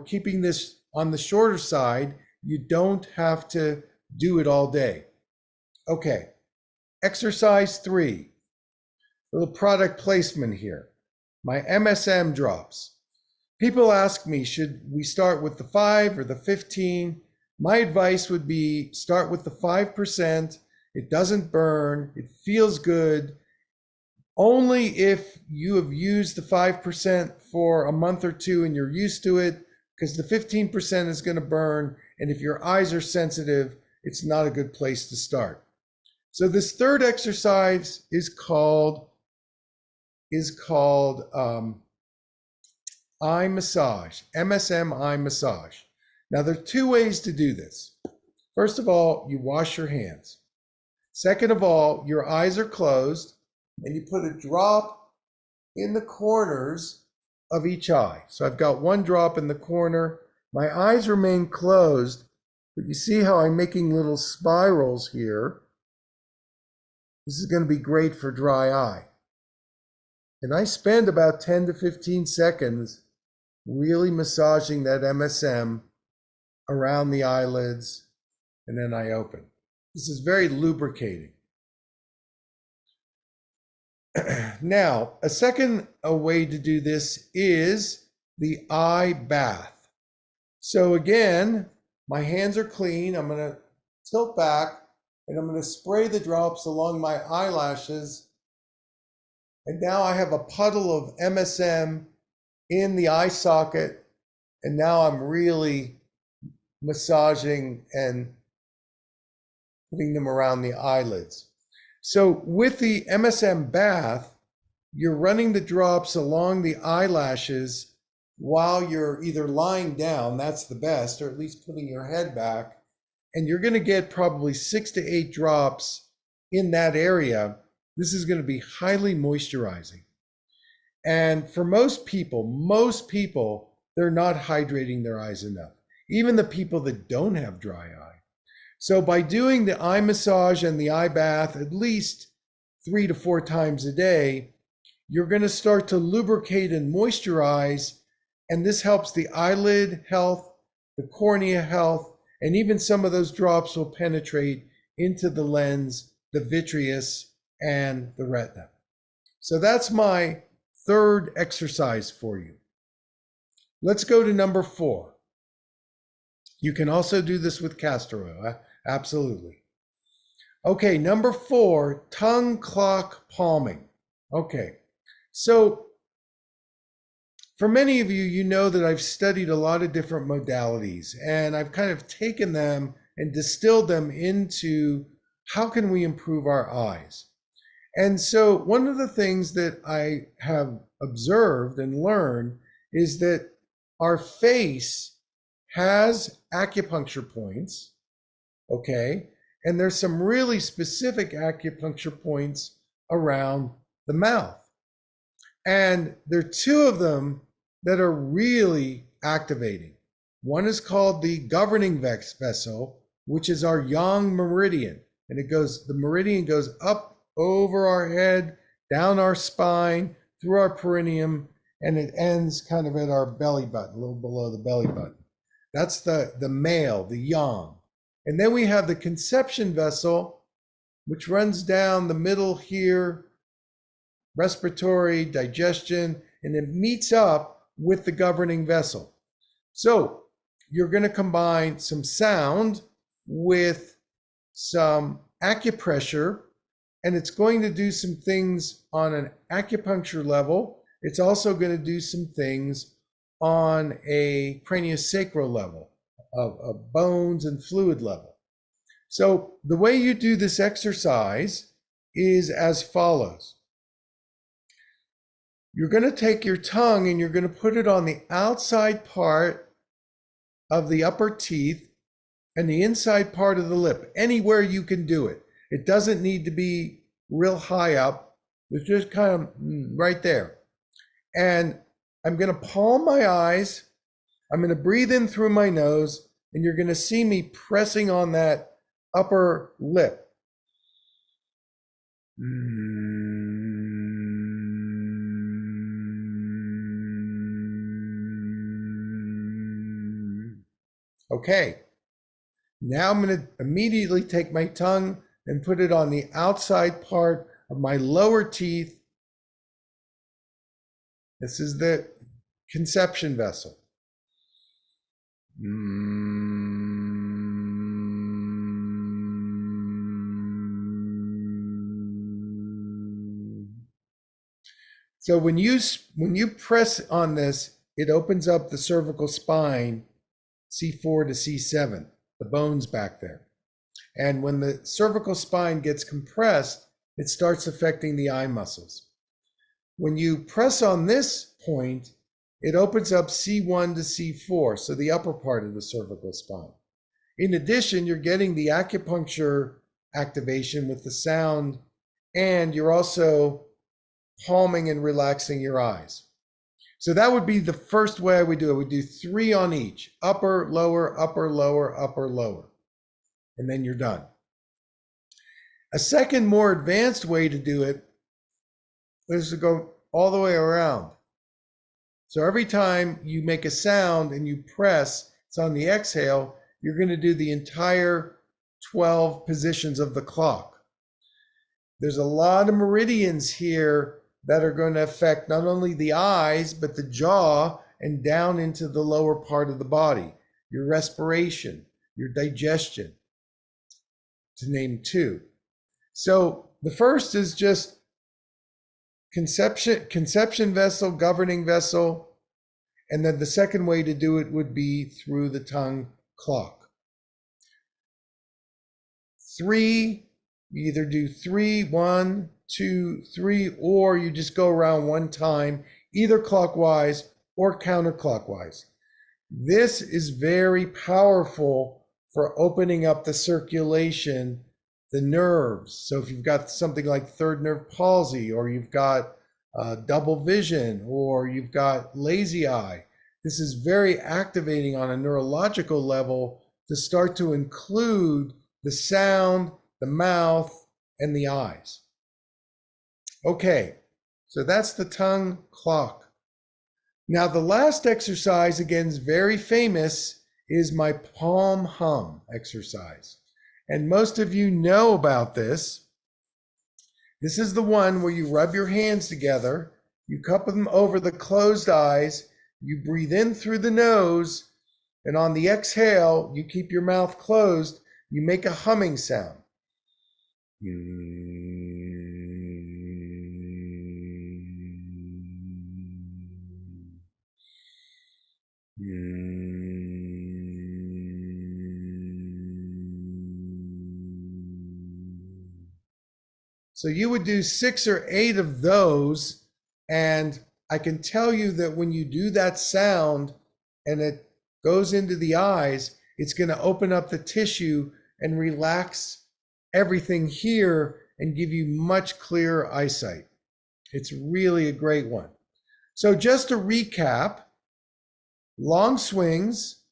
keeping this on the shorter side. You don't have to do it all day. Okay, exercise 3, a little product placement here. My MSM drops. People ask me, should we start with the 5 or the 15? My advice would be start with the 5%. It doesn't burn, it feels good. Only if you have used the 5% for a month or two and you're used to it, because the 15% is going to burn. And if your eyes are sensitive, it's not a good place to start. So this third exercise is called eye massage, MSM eye massage. Now there are 2 ways to do this. First of all, you wash your hands. Second of all, your eyes are closed and you put a drop in the corners of each eye. So I've got 1 drop in the corner. My eyes remain closed, but you see how I'm making little spirals here. This is going to be great for dry eye. And I spend about 10 to 15 seconds really massaging that MSM around the eyelids, and then I open. This is very lubricating. Now, a second way to do this is the eye bath. So again, my hands are clean. I'm going to tilt back, and I'm going to spray the drops along my eyelashes. And now I have a puddle of MSM in the eye socket, and now I'm really massaging and putting them around the eyelids. So with the MSM bath, you're running the drops along the eyelashes while you're either lying down, that's the best, or at least putting your head back. And you're going to get probably 6 to 8 drops in that area. This is going to be highly moisturizing. And for most people, they're not hydrating their eyes enough, even the people that don't have dry eye. So by doing the eye massage and the eye bath at least 3 to 4 times a day, you're going to start to lubricate and moisturize, and this helps the eyelid health, the cornea health, and even some of those drops will penetrate into the lens, the vitreous, and the retina. So that's my third exercise for you. Let's go to number 4. You can also do this with castor oil, absolutely. Okay, number 4, tongue clock palming. Okay, so for many of you, you know that I've studied a lot of different modalities, and I've kind of taken them and distilled them into how can we improve our eyes. And so one of the things that I have observed and learned is that our face has acupuncture points, okay? And there's some really specific acupuncture points around the mouth. And there are 2 of them that are really activating. One is called the governing vessel, which is our yang meridian. And the meridian goes up over our head, down our spine, through our perineum, and it ends kind of at our belly button, a little below the belly button. That's the male, the yang. And then we have the conception vessel, which runs down the middle here, respiratory, digestion, and it meets up with the governing vessel. So you're going to combine some sound with some acupressure, and it's going to do some things on an acupuncture level. It's also going to do some things on a craniosacral level, of bones and fluid level. So the way you do this exercise is as follows. You're going to take your tongue and you're going to put it on the outside part of the upper teeth and the inside part of the lip, anywhere you can do it. It doesn't need to be real high up. It's just kind of right there. And I'm going to palm my eyes. I'm going to breathe in through my nose, and you're going to see me pressing on that upper lip. Okay. Now I'm going to immediately take my tongue and put it on the outside part of my lower teeth. This is the conception vessel. So when you press on this, it opens up the cervical spine, C4 to C7, the bones back there. And when the cervical spine gets compressed, it starts affecting the eye muscles. When you press on this point, it opens up C1 to C4, so the upper part of the cervical spine. In addition, you're getting the acupuncture activation with the sound, and you're also palming and relaxing your eyes. So that would be the first way I would do it. We do 3 on each, upper, lower, upper, lower, upper, lower, and then you're done. A second, more advanced way to do it is to go all the way around. So every time you make a sound and you press, it's on the exhale, you're going to do the entire 12 positions of the clock. There's a lot of meridians here that are going to affect not only the eyes, but the jaw and down into the lower part of the body, your respiration, your digestion, to name 2. So the first is just conception vessel, governing vessel, and then the second way to do it would be through the tongue clock. 3, you either do 3, 1, 2, 3, or you just go around one time, either clockwise or counterclockwise. This is very powerful for opening up the circulation, the nerves. So if you've got something like third nerve palsy, or you've got double vision, or you've got lazy eye, this is very activating on a neurological level to start to include the sound, the mouth, and the eyes. Okay, so that's the tongue clock. Now, the last exercise, again, is very famous, is my palm hum exercise. And most of you know about this. This is the one where you rub your hands together, you cup them over the closed eyes, you breathe in through the nose, and on the exhale, you keep your mouth closed, you make a humming sound. So you would do 6 or 8 of those, and I can tell you that when you do that sound and it goes into the eyes, it's going to open up the tissue and relax everything here and give you much clearer eyesight. It's really a great one. So just to recap, long swings,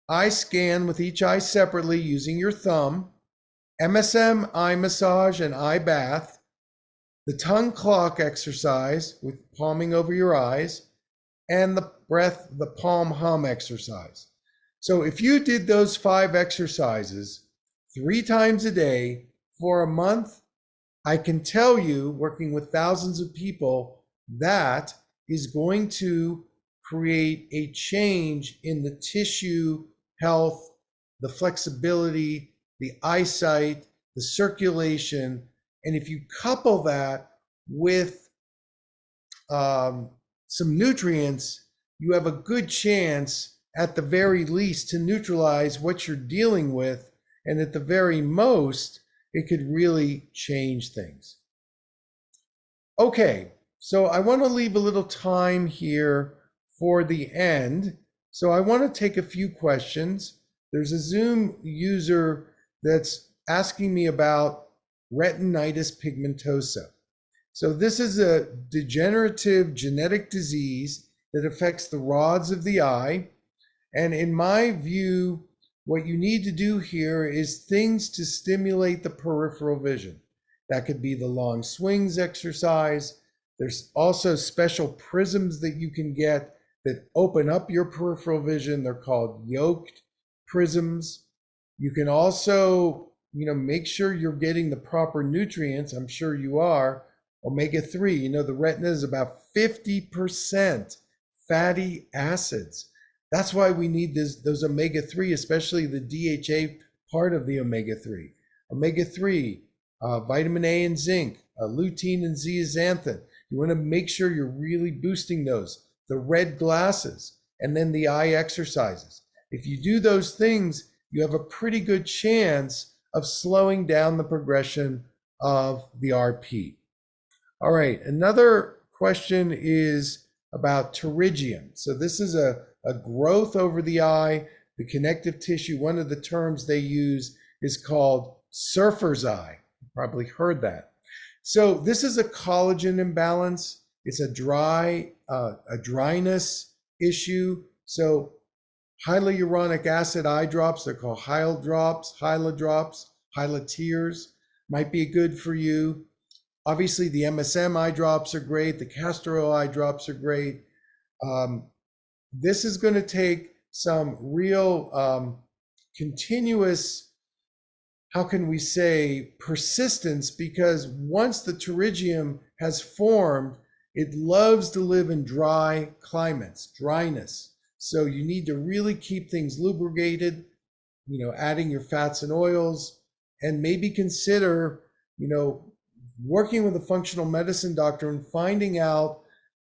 eye scan with each eye separately using your thumb, MSM eye massage and eye bath, the tongue clock exercise with palming over your eyes, and the breath, the palm hum exercise. So if you did those 5 exercises 3 times a day for a month, I can tell you, working with thousands of people, that is going to create a change in the tissue health, the flexibility, the eyesight, the circulation. And if you couple that with some nutrients, you have a good chance, at the very least, to neutralize what you're dealing with. And at the very most, it could really change things. Okay, so I want to leave a little time here for the end. So I want to take a few questions. There's a Zoom user that's asking me about retinitis pigmentosa. So this is a degenerative genetic disease that affects the rods of the eye. And in my view, what you need to do here is things to stimulate the peripheral vision. That could be the long swings exercise. There's also special prisms that you can get that open up your peripheral vision. They're called yoked prisms. You can also, make sure you're getting the proper nutrients. I'm sure you are. Omega-3, the retina is about 50% fatty acids. That's why we need those omega-3, especially the DHA part of the omega-3. Omega-3, vitamin A and zinc, lutein and zeaxanthin. You want to make sure you're really boosting those. The red glasses, and then the eye exercises. If you do those things, you have a pretty good chance of slowing down the progression of the RP. All right, another question is about pterygium. So this is a growth over the eye, the connective tissue. One of the terms they use is called surfer's eye. You probably heard that. So this is a collagen imbalance. It's a dryness issue. So hyaluronic acid eye drops, they're called Hyal drops, Hyla tears, might be good for you. Obviously, the MSM eye drops are great. The castor oil eye drops are great. This is going to take some real continuous, how can we say, persistence, because once the pterygium has formed, it loves to live in dry climates, dryness. So you need to really keep things lubricated, adding your fats and oils, and maybe consider, working with a functional medicine doctor and finding out,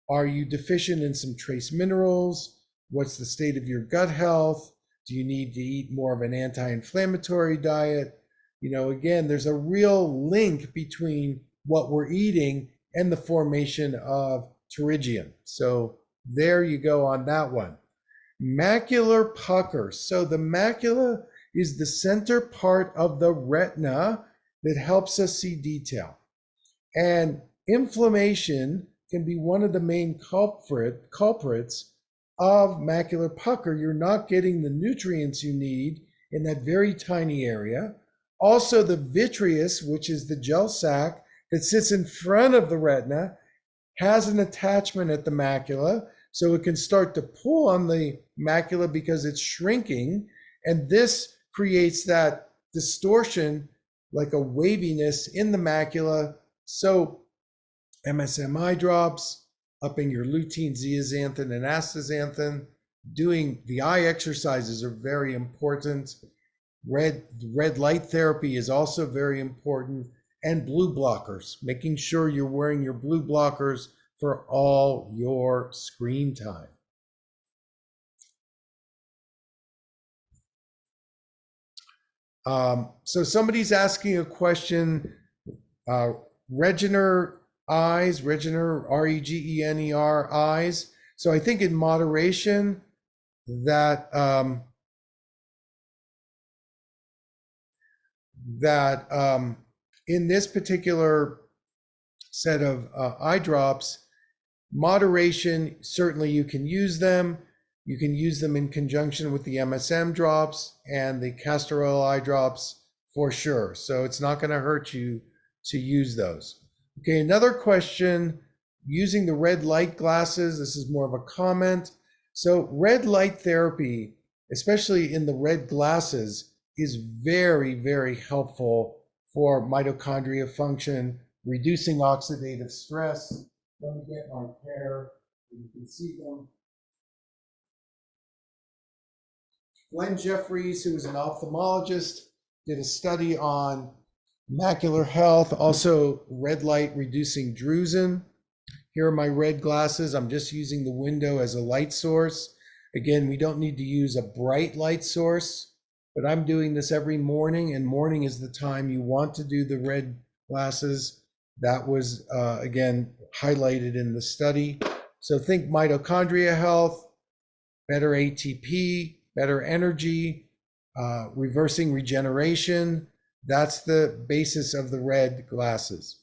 are you deficient in some trace minerals? What's the state of your gut health? Do you need to eat more of an anti-inflammatory diet? Again, there's a real link between what we're eating and the formation of pterygium. So there you go on that one. Macular pucker. So the macula is the center part of the retina that helps us see detail. And inflammation can be one of the main culprits of macular pucker. You're not getting the nutrients you need in that very tiny area. Also, the vitreous, which is the gel sac that sits in front of the retina, has an attachment at the macula, so it can start to pull on the macula because it's shrinking, and this creates that distortion, like a waviness in the macula. So MSM eye drops, upping your lutein, zeaxanthin, and astaxanthin, doing the eye exercises are very important. Red light therapy is also very important, and blue blockers, making sure you're wearing your blue blockers for all your screen time. So somebody's asking a question, Regener eyes, Regener, R-E-G-E-N-E-R eyes. So I think in moderation that in this particular set of eye drops, moderation, certainly you can use them. You can use them in conjunction with the MSM drops and the castor oil eye drops for sure. So it's not going to hurt you to use those. Okay, another question, using the red light glasses. This is more of a comment. So red light therapy, especially in the red glasses, is very, very helpful for mitochondria function, reducing oxidative stress. Let me get my pair so you can see them. Glenn Jeffries, who is an ophthalmologist, did a study on macular health, also red light reducing drusen. Here are my red glasses. I'm just using the window as a light source. Again, we don't need to use a bright light source, but I'm doing this every morning, and morning is the time you want to do the red glasses. That was, again, highlighted in the study. So think mitochondria health, better ATP, better energy, reversing regeneration. That's the basis of the red glasses.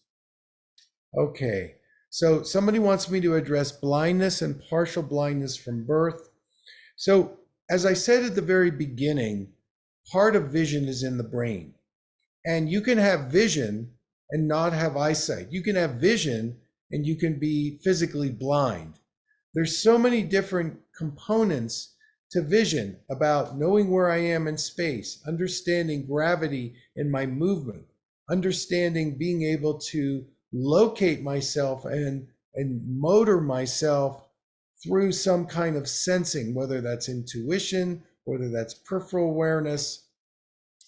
Okay, so somebody wants me to address blindness and partial blindness from birth. So as I said at the very beginning, part of vision is in the brain. And you can have vision and not have eyesight. You can have vision and you can be physically blind. There's so many different components to vision, about knowing where I am in space, understanding gravity in my movement, understanding being able to locate myself and motor myself through some kind of sensing, whether that's intuition, whether that's peripheral awareness.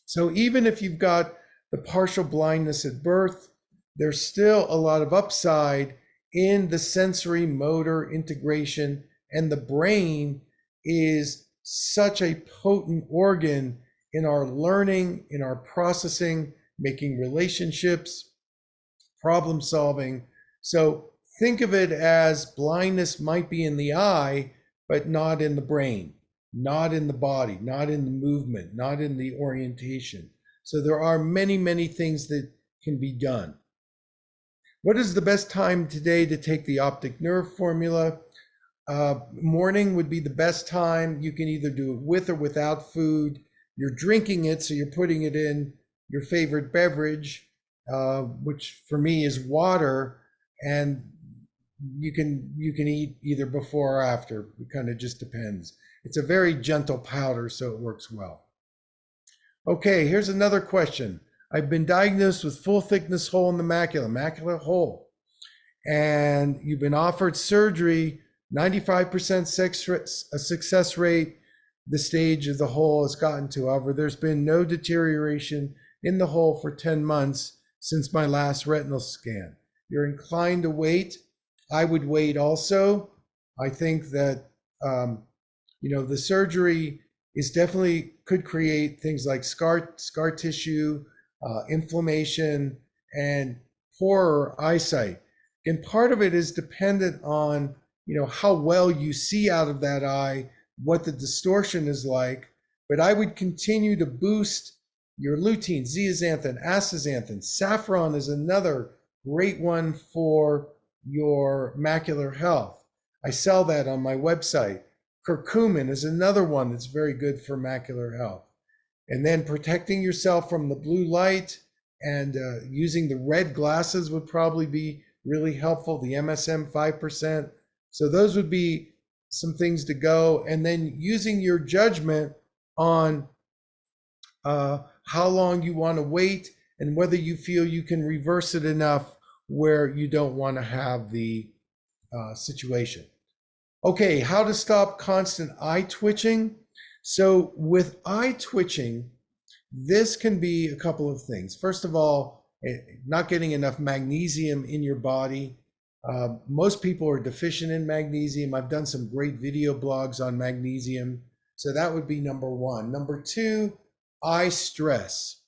So even if you've got the partial blindness at birth, there's still a lot of upside in the sensory motor integration, and the brain is such a potent organ in our learning, in our processing, making relationships, problem solving. So think of it as blindness might be in the eye, but not in the brain, not in the body, not in the movement, not in the orientation. So there are many, many things that can be done. What is the best time today to take the optic nerve formula? Morning would be the best time. You can either do it with or without food. You're drinking it, so you're putting it in your favorite beverage, which for me is water, and you can eat either before or after. It kind of just depends. It's a very gentle powder, so it works well. Okay, here's another question. I've been diagnosed with full thickness hole in the macular hole, and you've been offered surgery, 95% success rate. The stage of the hole has gotten to. However, there's been no deterioration in the hole for 10 months since my last retinal scan. You're inclined to wait. I would wait also. I think that, the surgery is definitely could create things like scar tissue, inflammation, and poorer eyesight. And part of it is dependent on, how well you see out of that eye, what the distortion is like. But I would continue to boost your lutein, zeaxanthin, astaxanthin. Saffron is another great one for your macular health. I sell that on my website. Curcumin is another one that's very good for macular health. And then protecting yourself from the blue light and using the red glasses would probably be really helpful, the MSM 5%. So those would be some things to go. And then using your judgment on how long you want to wait and whether you feel you can reverse it enough where you don't want to have the situation. Okay, how to stop constant eye twitching. So with eye twitching, this can be a couple of things. First of all, not getting enough magnesium in your body. Most people are deficient in magnesium. I've done some great video blogs on magnesium. So that would be number one. Number two, eye stress.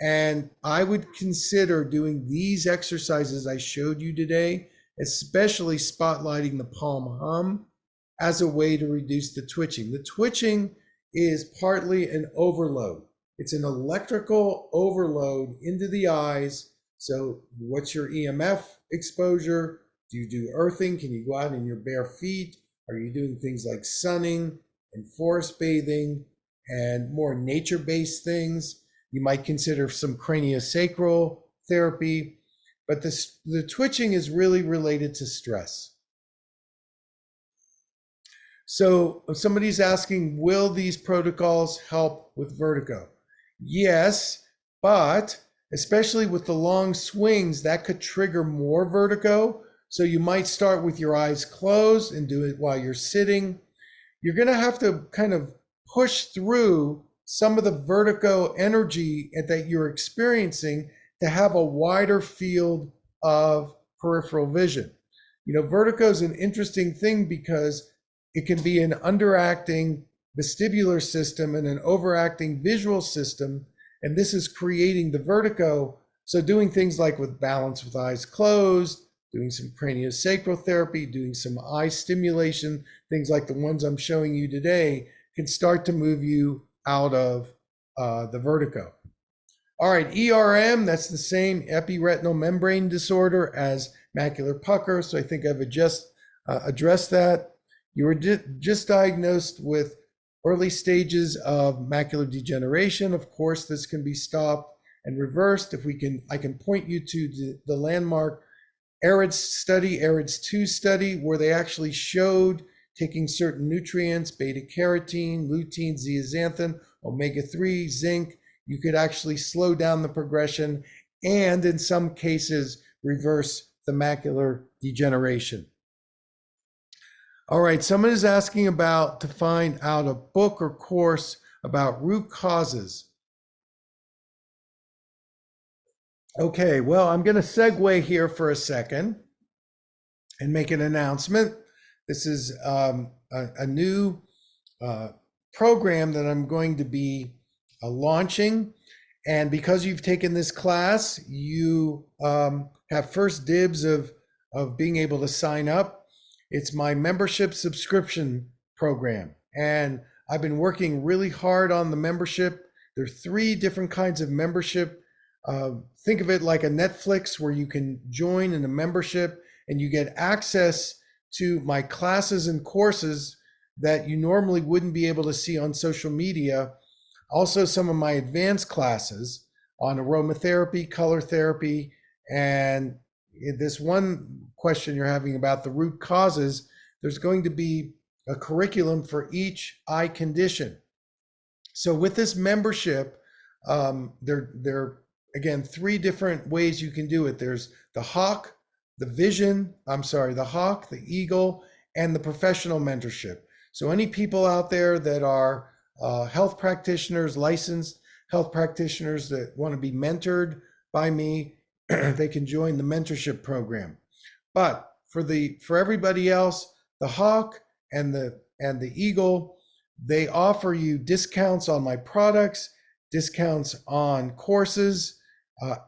And I would consider doing these exercises I showed you today, especially spotlighting the palm hum, as a way to reduce the twitching. The twitching is partly an overload. It's an electrical overload into the eyes. So what's your EMF exposure? Do you do earthing? Can you go out in your bare feet? Are you doing things like sunning and forest bathing and more nature-based things? You might consider some craniosacral therapy, but the twitching is really related to stress. So if somebody's asking, will these protocols help with vertigo? Yes, but especially with the long swings, that could trigger more vertigo. So you might start with your eyes closed and do it while you're sitting. You're going to have to kind of push through some of the vertigo energy that you're experiencing to have a wider field of peripheral vision. Vertigo is an interesting thing because it can be an underacting vestibular system and an overacting visual system, and this is creating the vertigo. So doing things like with balance with eyes closed, doing some craniosacral therapy, doing some eye stimulation, things like the ones I'm showing you today, can start to move you out of the vertigo. All right, ERM, that's the same epiretinal membrane disorder as macular pucker. So I think I've just addressed that. You were just diagnosed with early stages of macular degeneration. Of course, this can be stopped and reversed. I can point you to the landmark ARIDS study, ARIDS 2 study, where they actually showed taking certain nutrients, beta carotene, lutein, zeaxanthin, omega-3, zinc, you could actually slow down the progression and in some cases reverse the macular degeneration. All right, someone is asking to find out a book or course about root causes. Okay, well, I'm going to segue here for a second and make an announcement. This is a new program that I'm going to be launching. And because you've taken this class, you have first dibs of being able to sign up. It's my membership subscription program. And I've been working really hard on the membership. There are 3 different kinds of membership. Think of it like a Netflix where you can join in a membership and you get access to my classes and courses that you normally wouldn't be able to see on social media. Also, some of my advanced classes on aromatherapy, color therapy, and this one question you're having about the root causes, there's going to be a curriculum for each eye condition. So with this membership, there are, again, 3 different ways you can do it. There's the Hawk, the Hawk, the Eagle, and the professional mentorship. So any people out there that are health practitioners, licensed health practitioners that want to be mentored by me, they can join the mentorship program. But for everybody else, the Hawk and the Eagle, they offer you discounts on my products, discounts on courses,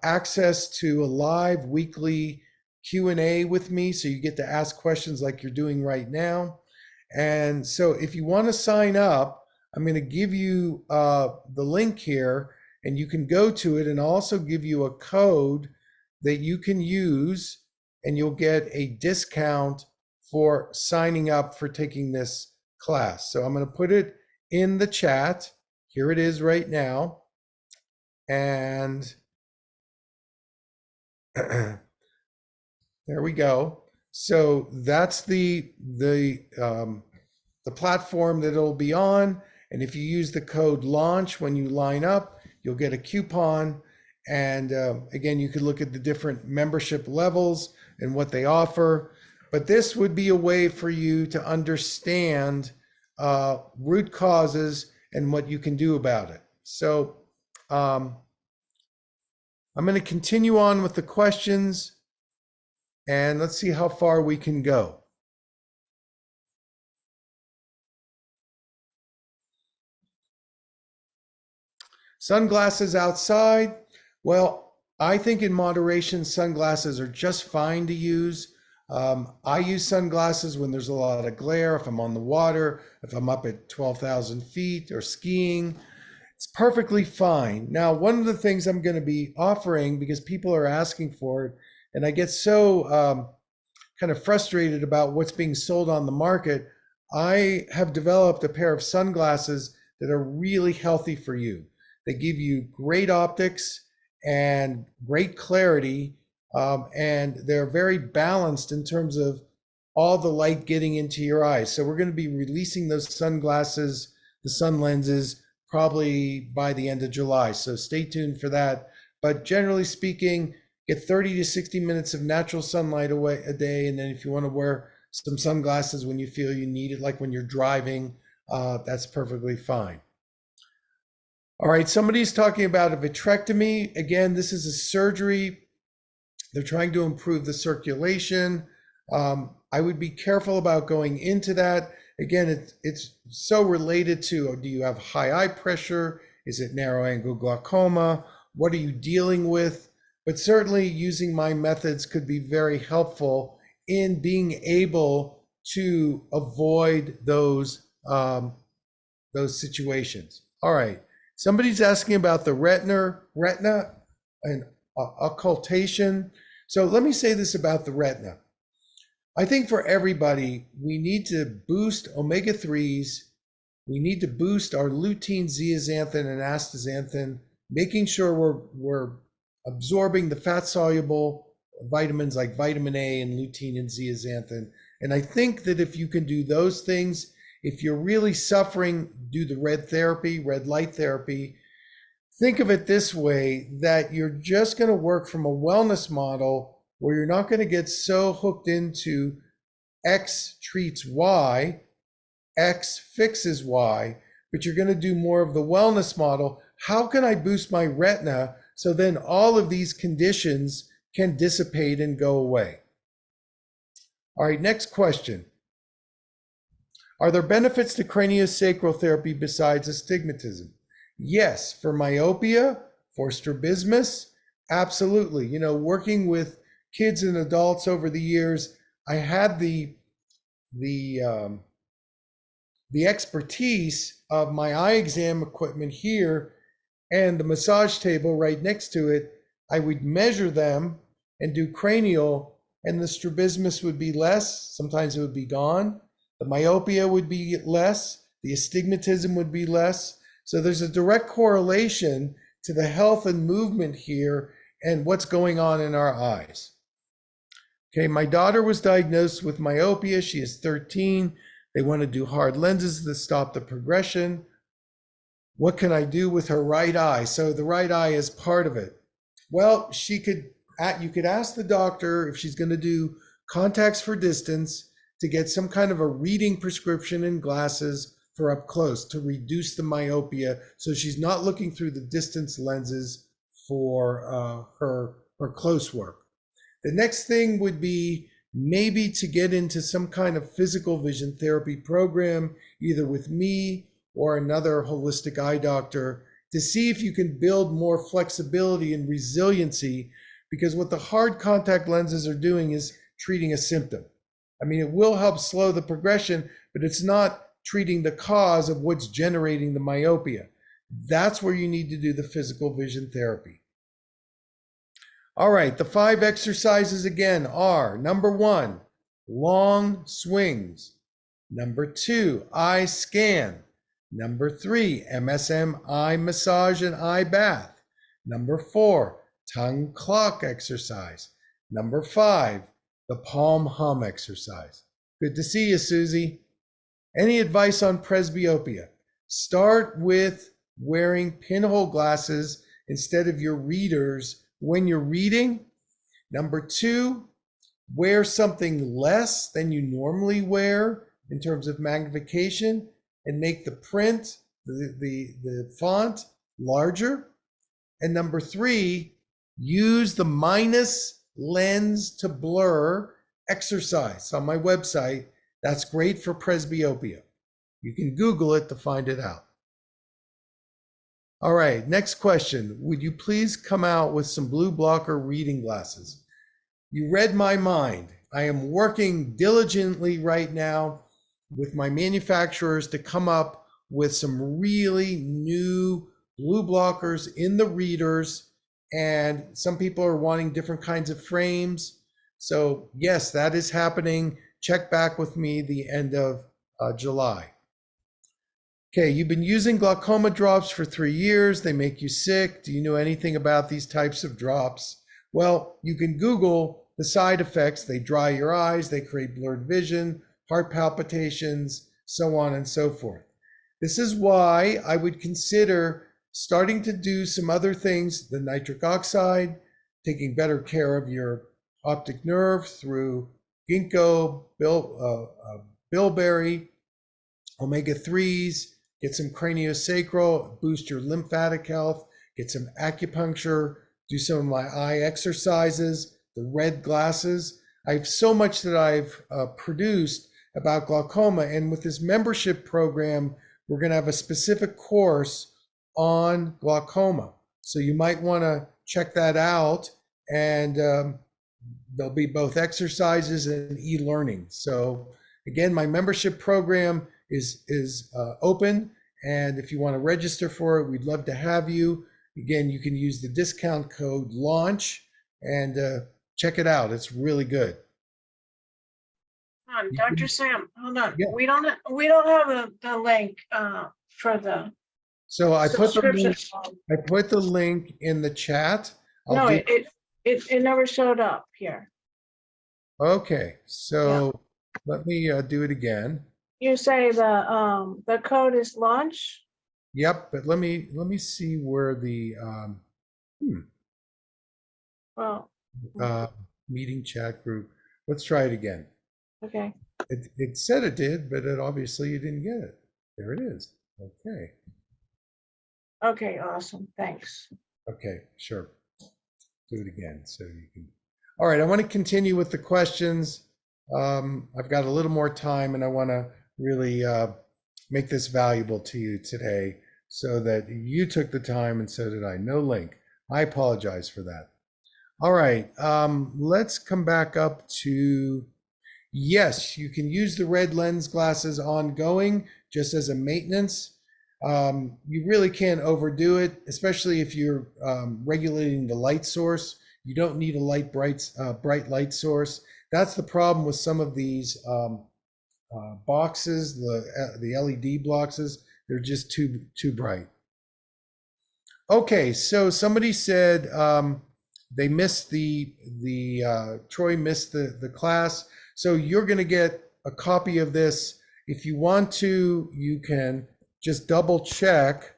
access to a live weekly Q&A with me, so you get to ask questions like you're doing right now. And so if you want to sign up, I'm going to give you the link here, and you can go to it, and I'll also give you a code that you can use, and you'll get a discount for signing up for taking this class. So I'm going to put it in the chat. Here it is right now. And there we go. So that's the platform that it'll be on. And if you use the code LAUNCH when you line up, you'll get a coupon. And again, you could look at the different membership levels and what they offer. But this would be a way for you to understand root causes and what you can do about it. So I'm going to continue on with the questions, and let's see how far we can go. Sunglasses outside. Well, I think in moderation, sunglasses are just fine to use. I use sunglasses when there's a lot of glare, if I'm on the water, if I'm up at 12,000 feet or skiing. It's perfectly fine. Now, one of the things I'm going to be offering, because people are asking for it, and I get so kind of frustrated about what's being sold on the market, I have developed a pair of sunglasses that are really healthy for you. They give you great optics and great clarity, and they're very balanced in terms of all the light getting into your eyes. So we're going to be releasing those sunglasses, the sun lenses, probably by the end of July. So stay tuned for that. But generally speaking, get 30 to 60 minutes of natural sunlight away a day. And then if you want to wear some sunglasses when you feel you need it, like when you're driving, that's perfectly fine. All right, somebody's talking about a vitrectomy. Again, this is a surgery. They're trying to improve the circulation. I would be careful about going into that. Again, it's so related to, do you have high eye pressure? Is it narrow angle glaucoma? What are you dealing with? But certainly using my methods could be very helpful in being able to avoid those situations. All right, somebody's asking about the retina and occultation. So let me say this about the retina. I think for everybody, we need to boost omega-3s. We need to boost our lutein, zeaxanthin, and astaxanthin, making sure we're absorbing the fat-soluble vitamins like vitamin A and lutein and zeaxanthin. And I think that if you can do those things, if you're really suffering, do the red light therapy. Think of it this way, that you're just going to work from a wellness model where you're not going to get so hooked into X treats Y, X fixes Y, but you're going to do more of the wellness model. How can I boost my retina so then all of these conditions can dissipate and go away? All right, next question. Are there benefits to craniosacral therapy besides astigmatism? Yes, for myopia, for strabismus, absolutely. You know, working with kids and adults over the years, I had the expertise of my eye exam equipment here and the massage table right next to it. I would measure them and do cranial, and the strabismus would be less. Sometimes it would be gone. The myopia would be less. The astigmatism would be less. So there's a direct correlation to the health and movement here and what's going on in our eyes. Okay, my daughter was diagnosed with myopia. She is 13. They want to do hard lenses to stop the progression. What can I do with her right eye? So the right eye is part of it. Well, you could ask the doctor if she's going to do contacts for distance to get some kind of a reading prescription and glasses for up close to reduce the myopia, so she's not looking through the distance lenses for her close work. The next thing would be maybe to get into some kind of physical vision therapy program, either with me or another holistic eye doctor, to see if you can build more flexibility and resiliency, because what the hard contact lenses are doing is treating a symptom. I mean, it will help slow the progression, but it's not treating the cause of what's generating the myopia. That's where you need to do the physical vision therapy. All right, the 5 exercises again are: number 1, long swings; number 2, eye scan; number 3, MSM eye massage and eye bath; number 4, tongue clock exercise; number 5, the palm hum exercise. Good to see you, Susie. Any advice on presbyopia? Start with wearing pinhole glasses instead of your readers when you're reading. Number 2, wear something less than you normally wear in terms of magnification, and make the print, the font larger. And number 3, use the minus lens to blur exercise on my website. That's great for presbyopia. You can Google it to find it out. All right, next question. Would you please come out with some blue blocker reading glasses? You read my mind. I am working diligently right now with my manufacturers to come up with some really new blue blockers in the readers. And some people are wanting different kinds of frames. So yes, that is happening. Check back with me the end of July. Okay, you've been using glaucoma drops for 3 years. They make you sick. Do you know anything about these types of drops? Well, you can Google the side effects. They dry your eyes, they create blurred vision, heart palpitations, so on and so forth. This is why I would consider starting to do some other things: the nitric oxide, taking better care of your optic nerve through ginkgo, bilberry, omega-3s, get some craniosacral, boost your lymphatic health, get some acupuncture, do some of my eye exercises, the red glasses. I have so much that I've produced about glaucoma, and with this membership program, we're going to have a specific course on glaucoma. So you might want to check that out, and there'll be both exercises and e-learning. So again, my membership program is open, and if you want to register for it, we'd love to have you. Again, you can use the discount code LAUNCH and check it out. It's really good. Dr. Sam, hold on. Yeah. We don't have the link for the So I put subscription. the link in the chat. No, it never showed up here. Okay, so let me do it again. You say the code is launch? Yep, but let me see where the Well, meeting chat group. Let's try it again. okay. It said it did, but it obviously you didn't get it. There it is. Okay. Okay, awesome. Thanks. Okay, sure. Do it again so you can. All right, I want to continue with the questions. I've got a little more time, and I want to really make this valuable to you today so that you took the time, and so did I. No link. I apologize for that. All right, let's come back up to, yes, you can use the red lens glasses ongoing just as a maintenance. You really can't overdo it, especially if you're regulating the light source. You don't need a bright light source. That's the problem with some of these boxes, the LED boxes. They're just too bright. Okay, so somebody said they missed Troy missed the class. So you're going to get a copy of this. If you want to, you can just double check.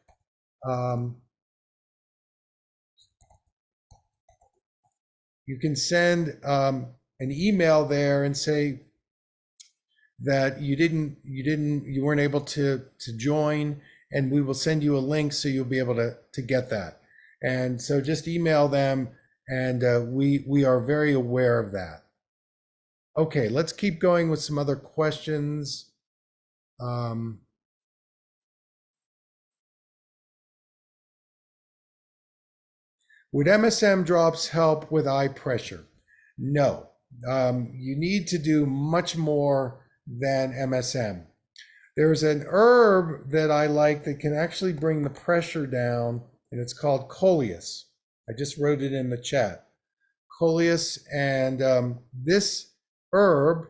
You can send an email there and say that you weren't able to join, and we will send you a link so you'll be able to get that. And so just email them, and we are very aware of that. Okay, let's keep going with some other questions. Would MSM drops help with eye pressure? No. You need to do much more than MSM. There's an herb that I like that can actually bring the pressure down, and it's called coleus. I just wrote it in the chat. Coleus, and this herb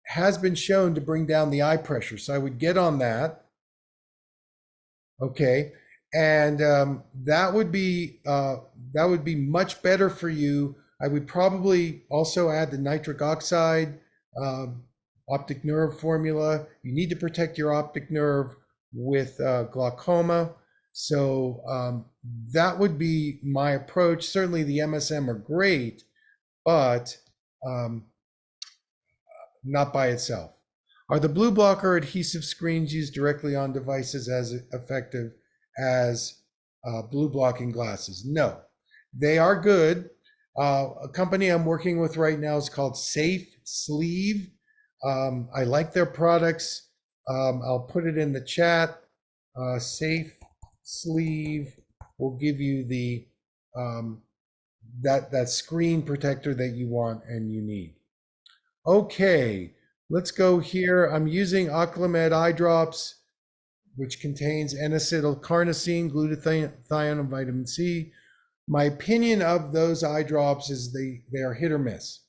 has been shown to bring down the eye pressure. So I would get on that. Okay, and that would be much better for you. I would probably also add the nitric oxide optic nerve formula. You need to protect your optic nerve with glaucoma. So that would be my approach. Certainly the MSM are great, but not by itself. Are the blue blocker adhesive screens used directly on devices as effective as blue blocking glasses? No, they are good. A company I'm working with right now is called Safe Sleeve. I like their products. I'll put it in the chat. Safe Sleeve will give you the that screen protector that you want and you need. Okay, let's go here. I'm using Oclamed eye drops, which contains N-acetylcarnosine, glutathione, and vitamin C. My opinion of those eye drops is they are hit or miss.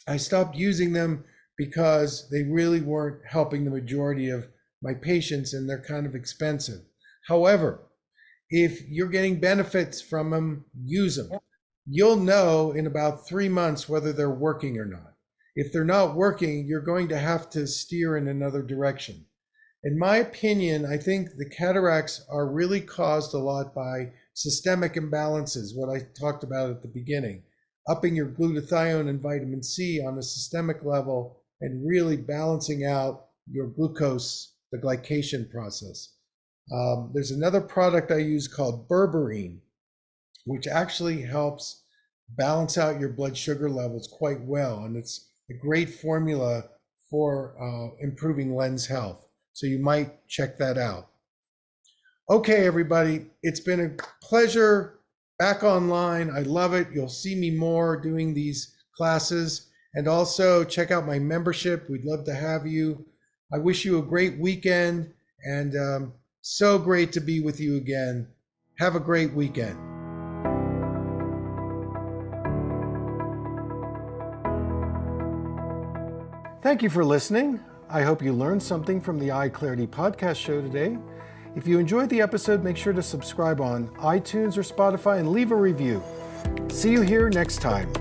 I stopped using them because they really weren't helping the majority of my patients, and they're kind of expensive. However, if you're getting benefits from them, use them. You'll know in about 3 months whether they're working or not. If they're not working, you're going to have to steer in another direction. In my opinion, I think the cataracts are really caused a lot by systemic imbalances, what I talked about at the beginning. Upping your glutathione and vitamin C on a systemic level and really balancing out your glucose, the glycation process. There's another product I use called berberine, which actually helps balance out your blood sugar levels quite well. And it's a great formula for improving lens health. So you might check that out. Okay, everybody, it's been a pleasure back online. I love it. You'll see me more doing these classes, and also check out my membership. We'd love to have you. I wish you a great weekend, and so great to be with you again. Have a great weekend. Thank you for listening. I hope you learned something from the EyeClarity podcast show today. If you enjoyed the episode, make sure to subscribe on iTunes or Spotify and leave a review. See you here next time.